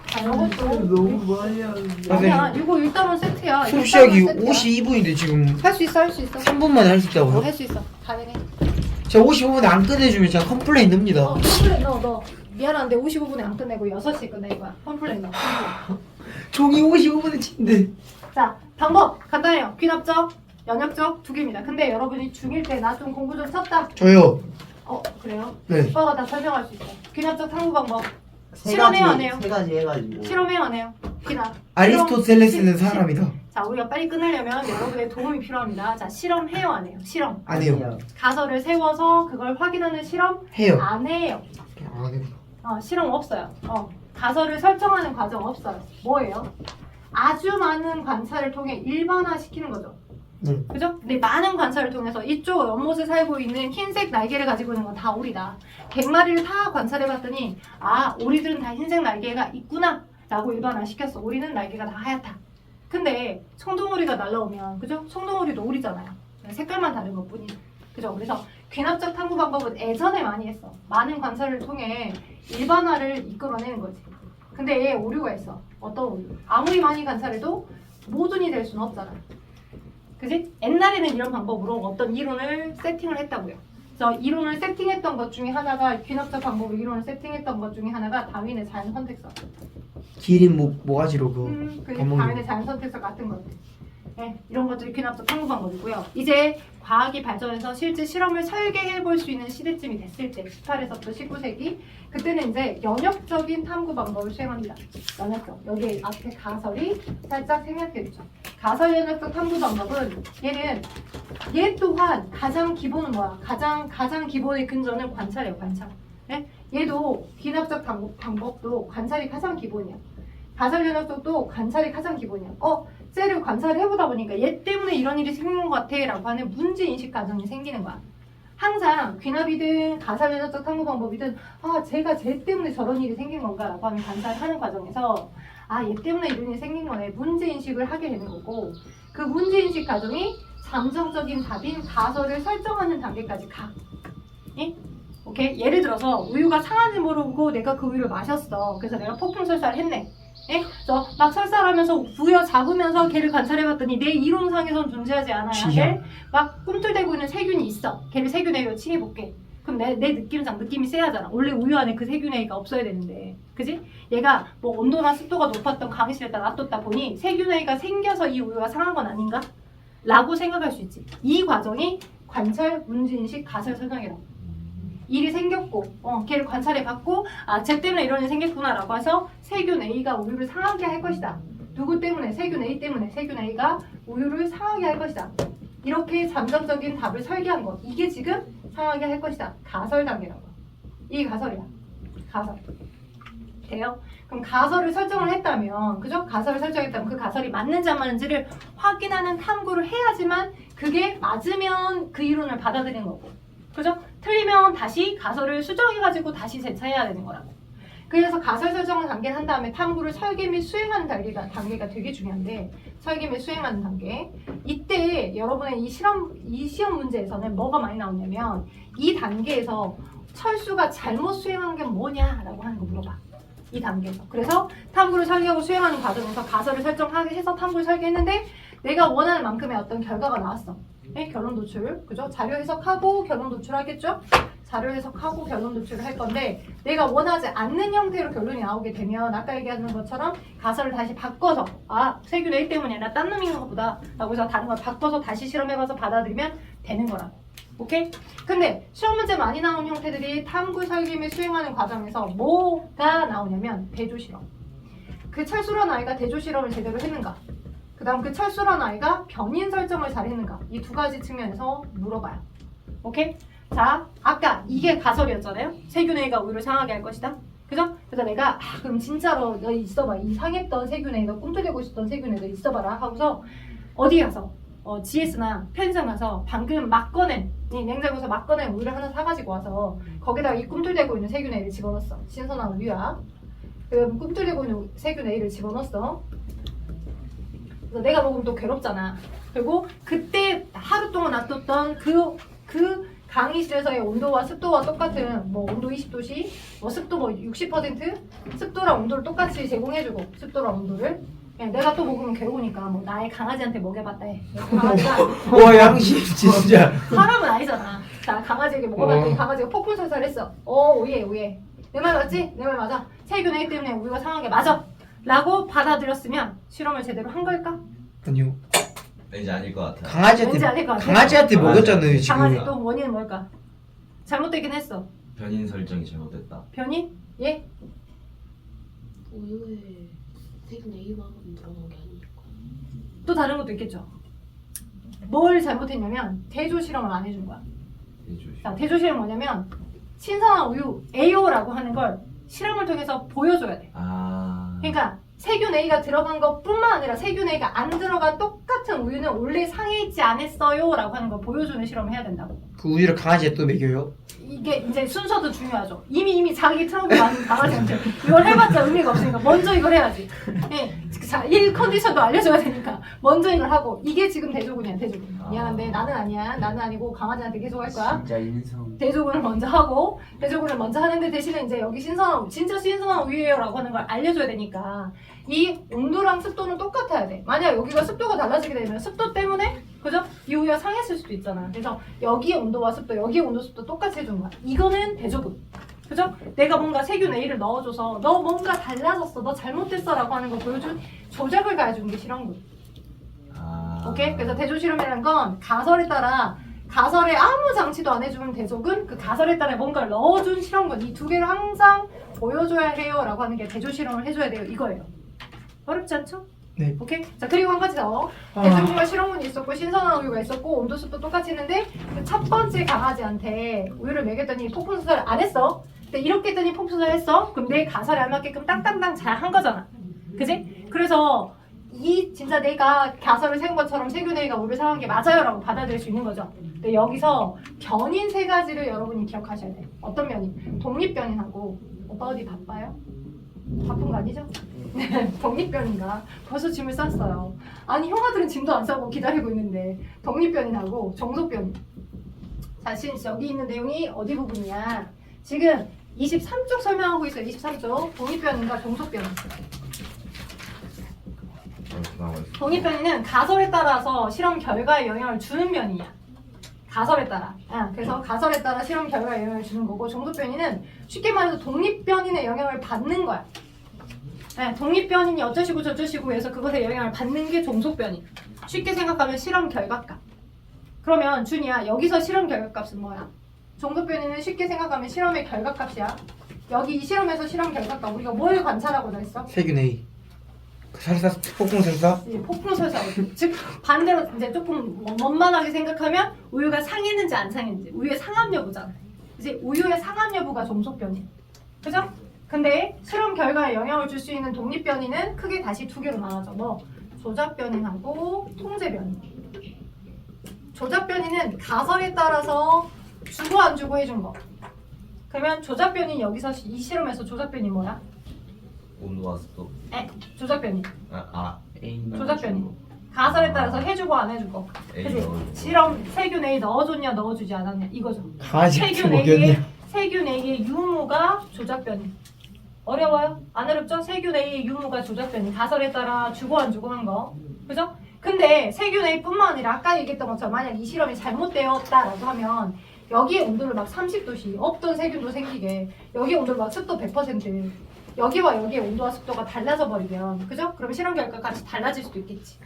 자, 요것도 너무 많이 하는데. 아니야. 이거 1단원 세트야. 수업 시작이 52분인데 지금 할 수 있어, 할 수 있어. 3분 만에 할 수 있다고요? 할 수 있어. 가능해. 제가 55분에 안 끝내주면 제가 컴플레인 납니다. 컴플레인 너 미안한데 55분에 안 끝내고 6시에 끝낼 거야. 컴플레인 너. 종이 55분에 친데. 자, 방법 간단해요. 귀납적, 연역적 두 개입니다. 근데 여러분이 중1 때 나 좀 공부 좀 썼다. 저요. 그래요? 네. 오빠가 다 설명할 수 있어. 귀납적 탐구 방법. 세 실험해요, 안 가지 해요? 세 가지 해가지고 실험해요, 안 해요? 귀납. 아리스토텔레스는 사람이다. 자, 우리가 빨리 끝내려면 여러분의 도움이 필요합니다. 자, 실험해요, 안 해요? 실험. 안 해요. 가설을 세워서 그걸 확인하는 실험 해요. 안 해요. 안 해요. 실험 없어요. 가설을 설정하는 과정 없어요. 뭐예요? 아주 많은 관찰을 통해 일반화시키는 거죠. 네. 그죠? 근데 많은 관찰을 통해서 이쪽 연못에 살고 있는 흰색 날개를 가지고 있는 건 다 오리다. 100마리를 다 관찰해봤더니 오리들은 다 흰색 날개가 있구나 라고 일반화시켰어. 오리는 날개가 다 하얗다. 근데 청동오리가 날라오면 그죠? 청동오리도 오리잖아요. 색깔만 다른 것 뿐이죠. 그죠? 그래서 귀납적 탐구 방법은 예전에 많이 했어. 많은 관찰을 통해 일반화를 이끌어내는 거지. 근데 얘 오류가 있어. 어떤 오류? 아무리 많이 관찰해도 모순이 될 수는 없잖아. 그지? 옛날에는 이런 방법으로 어떤 이론을 세팅을 했다고요. 그래서 이론을 세팅했던 것 중에 하나가 귀납적 방법으로 이론을 세팅했던 것 중에 하나가 다윈의 자연 선택설. 기린 모가지로 그게 밥 먹는 다윈의 자연 선택설 같은 것들. 네, 이런 것들이 귀납적 탐구 방법이고요. 이제 과학이 발전해서 실제 실험을 설계해 볼 수 있는 시대쯤이 됐을 때 18에서부터 19세기 그때는 이제 연역적인 탐구 방법을 수행합니다. 연역적. 여기 앞에 가설이 살짝 생략해 주죠. 가설 연역적 탐구 방법은 얘 또한 가장 기본은 뭐야? 가장 기본의 근저는 관찰이에요. 관찰. 네? 얘도 귀납적 방법도 관찰이 가장 기본이야. 가설 연역적도 관찰이 가장 기본이야. 쟤를 관찰을 해보다 보니까 얘 때문에 이런 일이 생긴 것 같아 라고 하는 문제인식 과정이 생기는 거야. 항상 귀납이든 가설 연역적 탐구 방법이든 쟤가 쟤 때문에 저런 일이 생긴 건가 라고 하는 관찰을 하는 과정에서 얘 때문에 이런 일이 생긴 거네. 문제인식을 하게 되는 거고 그 문제인식 과정이 잠정적인 답인 가설을 설정하는 단계까지 가. 예? 오케이? 예를 들어서 우유가 상한지 모르고 내가 그 우유를 마셨어. 그래서 내가 폭풍 설사를 했네. 예? 그래서 막 설사하면서 부여 잡으면서 걔를 관찰해봤더니 내 이론상에선 존재하지 않아야 할 막 꿈틀대고 있는 세균이 있어. 걔를 세균 A로 칭해볼게. 그럼 내 느낌상 느낌이 세하잖아. 원래 우유 안에 그 세균 A가 없어야 되는데, 그지? 얘가 뭐 온도나 습도가 높았던 강의실에다 놔뒀다 보니 세균 A가 생겨서 이 우유가 상한 건 아닌가? 라고 생각할 수 있지. 이 과정이 관찰, 문제인식, 가설 설정이라고. 일이 생겼고, 걔를 관찰해봤고, 쟤 때문에 이런 일이 생겼구나 라고 해서 세균 A가 우유를 상하게 할 것이다. 누구 때문에? 세균 A 때문에 세균 A가 우유를 상하게 할 것이다. 이렇게 잠정적인 답을 설계한 것. 이게 지금 상하게 할 것이다. 가설 단계라고. 이게 가설이야. 가설. 돼요? 그럼 가설을 설정을 했다면, 그죠? 가설을 설정했다면 그 가설이 맞는지 안 맞는지를 확인하는 탐구를 해야지만 그게 맞으면 그 이론을 받아들이는 거고. 그죠? 틀리면 다시 가설을 수정해가지고 다시 재차해야 되는 거라고. 그래서 가설 설정을 단계를 한 다음에 탐구를 설계 및 수행하는 단계가 되게 중요한데, 설계 및 수행하는 단계. 이때 여러분의 이 시험 문제에서는 뭐가 많이 나오냐면 이 단계에서 철수가 잘못 수행한 게 뭐냐라고 하는 거 물어봐. 이 단계에서. 그래서 탐구를 설계하고 수행하는 과정에서 가설을 설정해서 탐구를 설계했는데 내가 원하는 만큼의 어떤 결과가 나왔어. 네? 결론 도출. 그죠? 자료 해석하고 결론 도출하겠죠? 자료 해석하고 결론 도출을 할 건데 내가 원하지 않는 형태로 결론이 나오게 되면 아까 얘기하는 것처럼 가설을 다시 바꿔서 세균 A 때문이 아니라 딴 놈인 것보다 라고 해서 다른 걸 바꿔서 다시 실험해봐서 받아들이면 되는 거라고. 오케이? 근데 시험 문제 많이 나오는 형태들이 탐구 설계 및 수행하는 과정에서 뭐가 나오냐면 대조 실험. 그 철수란 아이가 대조 실험을 제대로 했는가? 그 다음 그 철수란 아이가 변인 설정을 잘 했는가? 이 두 가지 측면에서 물어봐요. 오케이? 자, 아까 이게 가설이었잖아요? 세균 A가 우유를 상하게 할 것이다. 그죠? 그래서 내가 그럼 진짜로 너 있어봐. 이 상했던 세균 A, 너 꿈틀대고 있었던 세균 A 너 있어봐라 하고서 어디 가서 GS나 편의점 가서 방금 막 꺼낸 이 냉장고에서 막 꺼낸 우유를 하나 사가지고 와서 거기다가 이 꿈틀대고 있는 세균 A를 집어넣었어. 신선한 우유야. 그 꿈틀대고 있는 세균 A를 집어넣었어. 그래서 내가 먹으면 또 괴롭잖아. 그리고 그때 하루 동안 놔뒀던 그 강의실에서의 온도와 습도와 똑같은 뭐 온도 20도씨, 뭐 습도 뭐 60%, 습도랑 온도를 똑같이 제공해주고 습도랑 온도를 그냥 내가 또 먹으면 괴로우니까 뭐 나의 강아지한테 먹여봤다 해. 강아지가 양심 진짜. 사람은 아니잖아. 자, 강아지에게 먹어봤더니 강아지가 폭풍 설사했어. 오예. 내 말 맞지? 내 말 맞아. 세균 A 때문에 우리가 상한 게 맞아. 라고 받아들였으면 실험을 제대로 한 걸까? 아니요. 왠지 아닐 것 같아요. 왠지 아닐 것 같아. 강아지한테 먹었잖아요 지금. 강아지 또 원인은 뭘까? 잘못되긴 했어. 변인 설정이 잘못됐다. 변인? 예? 우유에 세균 A만 들어간 게 아닐까. 또 다른 것도 있겠죠. 뭘 잘못했냐면 대조 실험을 안 해준 거야. 자, 대조 실험 뭐냐면 신선한 우유 AO라고 하는 걸 실험을 통해서 보여줘야 돼. 그러니까 세균 A가 들어간 것뿐만 아니라 세균 A가 안 들어간 똑같은 우유는 원래 상해 있지 않았어요 라고 하는 걸 보여주는 실험을 해야 된다고. 그 우유를 강아지에 또 먹여요? 이게 이제 순서도 중요하죠. 이미 자기 트러블 많은 강아지한테 이걸 해봤자 의미가 없으니까 먼저 이걸 해야지. 네. 자, 1 컨디션도 알려줘야 되니까 먼저 이걸 하고 이게 지금 대조군이야. 대조군. 미안한데 나는 아니야. 나는 아니고 강아지한테 계속 할 거야. 진짜 인성. 대조군을 먼저 하고 대조군을 먼저 하는데 대신에 이제 여기 진짜 신선한 우유예요 라고 하는 걸 알려줘야 되니까 이 온도랑 습도는 똑같아야 돼. 만약 여기가 습도가 달라지게 되면 습도 때문에 그죠? 이 우유가 상했을 수도 있잖아. 그래서 여기의 온도와 습도, 여기의 온도 습도 똑같이 해주는 거야. 이거는 대조군. 그죠? 내가 뭔가 세균 A를 넣어줘서 너 뭔가 달라졌어, 너 잘못됐어 라고 하는 걸 보여준 조작을 가해주는 게 실험군. 오케이? 그래서 대조 실험이라는 건 가설에 따라 가설에 아무 장치도 안 해주는 대조군, 그 가설에 따라 뭔가를 넣어준 실험군. 이 두 개를 항상 보여줘야 해요 라고 하는 게 대조 실험을 해줘야 돼요. 이거예요. 어렵지 않죠? 네. 오케이? 자, 그리고 한 가지 더. 대중주가 실험군이 있었고 신선한 우유가 있었고 온도습도 똑같이 했는데 그 첫 번째 강아지한테 우유를 먹였더니 폭풍 수술 안 했어. 근데 이렇게 했더니 폭풍 수술 했어. 그럼 내 가설에 알맞게끔 땅땅땅 잘 한 거잖아. 그지? 그래서 이 진짜 내가 가설을 세운 것처럼 세균A가 우유를 사용한 게 맞아요라고 받아들일 수 있는 거죠. 근데 여기서 변인 세 가지를 여러분이 기억하셔야 돼. 어떤 변인? 독립변인하고 오빠 어디 바빠요? 바쁜 거 아니죠? 네, 독립변인가? 벌써 짐을 쌌어요. 아니 형아들은 짐도 안 싸고 기다리고 있는데 독립변인하고 종속변인. 자, 여기 있는 내용이 어디 부분이야? 지금 23쪽 설명하고 있어요. 23쪽 독립변인과 종속변인. 이렇게 나와 있어. 독립변이는 가설에 따라서 실험 결과에 영향을 주는 변이야. 가설에 따라. 그래서 가설에 따라 실험 결과에 영향을 주는 거고 종속변이는 쉽게 말해서 독립변인의 영향을 받는 거야. 독립변인이 어쩌시고 저쩌시고 해서 그것에 영향을 받는 게 종속변인. 쉽게 생각하면 실험 결과값. 그러면 준이야, 여기서 실험 결과값은 뭐야? 종속변인은 쉽게 생각하면 실험의 결과값이야. 여기 이 실험에서 실험 결과값 우리가 뭘 관찰하고 그랬어? 세균 A. 설사 폭풍 설사. 이제 폭풍설사. 즉 반대로 이제 조금 원만하게 생각하면 우유가 상했는지 안 상했는지 우유의 상함 여부잖아. 이제 우유의 상함 여부가 종속변인. 그죠? 근데 실험 결과에 영향을 줄 수 있는 독립변인은 크게 다시 두 개로 나눠져. 뭐 조작변인하고 통제변인. 조작변인은 가설에 따라서 주고 안 주고 해준 거. 그러면 조작변인 여기서 이 실험에서 조작변이 뭐야? 온도와 습도. 조작변인. A만 조작변인. 가설에 따라서 해주고 안 해주고. A 그치? 넣어주고. 실험 세균 A 넣어줬냐 넣어주지 않았냐 이거죠. 강아지한테 세균 A의 먹였냐? 세균 A의 유무가 조작변인. 어려워요? 안 어렵죠? 세균 A의 유무가 조작변인. 가설에 따라 주고 안 주고 한 거. 그죠? 근데 세균 A뿐만 아니라 아까 얘기했던 것처럼 만약 이 실험이 잘못되었다라고 하면 여기에 온도를 막 30도씩 없던 세균도 생기게 여기 온도를 막 습도 100% 여기와 여기의 온도와 습도가 달라져 버리면 그죠? 그럼 실험 결과 값이 달라질 수도 있겠지.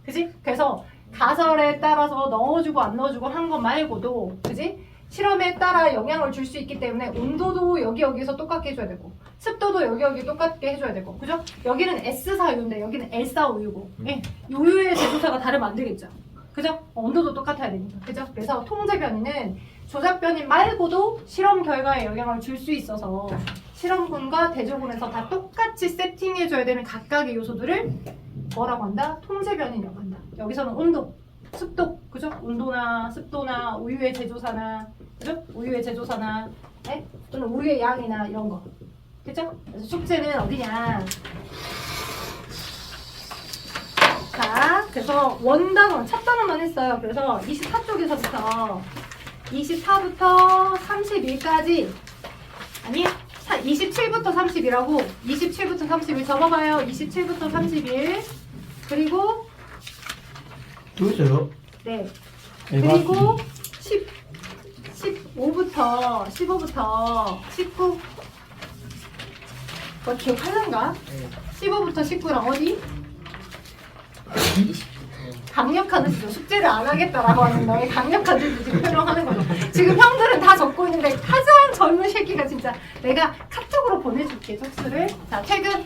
그지? 그래서 가설에 따라서 넣어주고 안 넣어주고 한 거 말고도 그지? 실험에 따라 영향을 줄 수 있기 때문에 온도도 여기에서 똑같게 해줘야 되고 습도도 여기 똑같게 해줘야 되고 그죠? 여기는 S사 우유인데 여기는 L사 우유고 예, 우유의 제조사가 다르면 안 되겠죠. 그죠? 온도도 똑같아야 되니까 그죠? 그래서 통제변이는 조작변인 말고도 실험 결과에 영향을 줄 수 있어서 실험군과 대조군에서 다 똑같이 세팅해줘야 되는 각각의 요소들을 뭐라고 한다? 통제변인이라고 한다. 여기서는 온도, 습도, 그죠? 온도나 습도나 우유의 제조사나, 그죠? 우유의 제조사나, 네? 또는 우유의 양이나 이런 거, 그죠? 그래서 숙제는 어디냐? 자, 그래서 원단원 첫 단원만 했어요. 그래서 24쪽에서부터 24부터 31까지 아니 27부터 30이라고 27부터 31 접어봐요. 27부터 31 그리고 또 있어요? 네 에바. 그리고 15부터 19 뭐 기억하는가? 15부터 19랑 어디? 강력한 의지죠. 숙제를 안 하겠다라고 하는 너의 강력한 의지 지금 표명하는 거죠. 지금 형들은 다 적고 있는데 가장 젊은 새끼가 진짜 내가 카톡으로 보내줄게 쪽수를. 자, 최근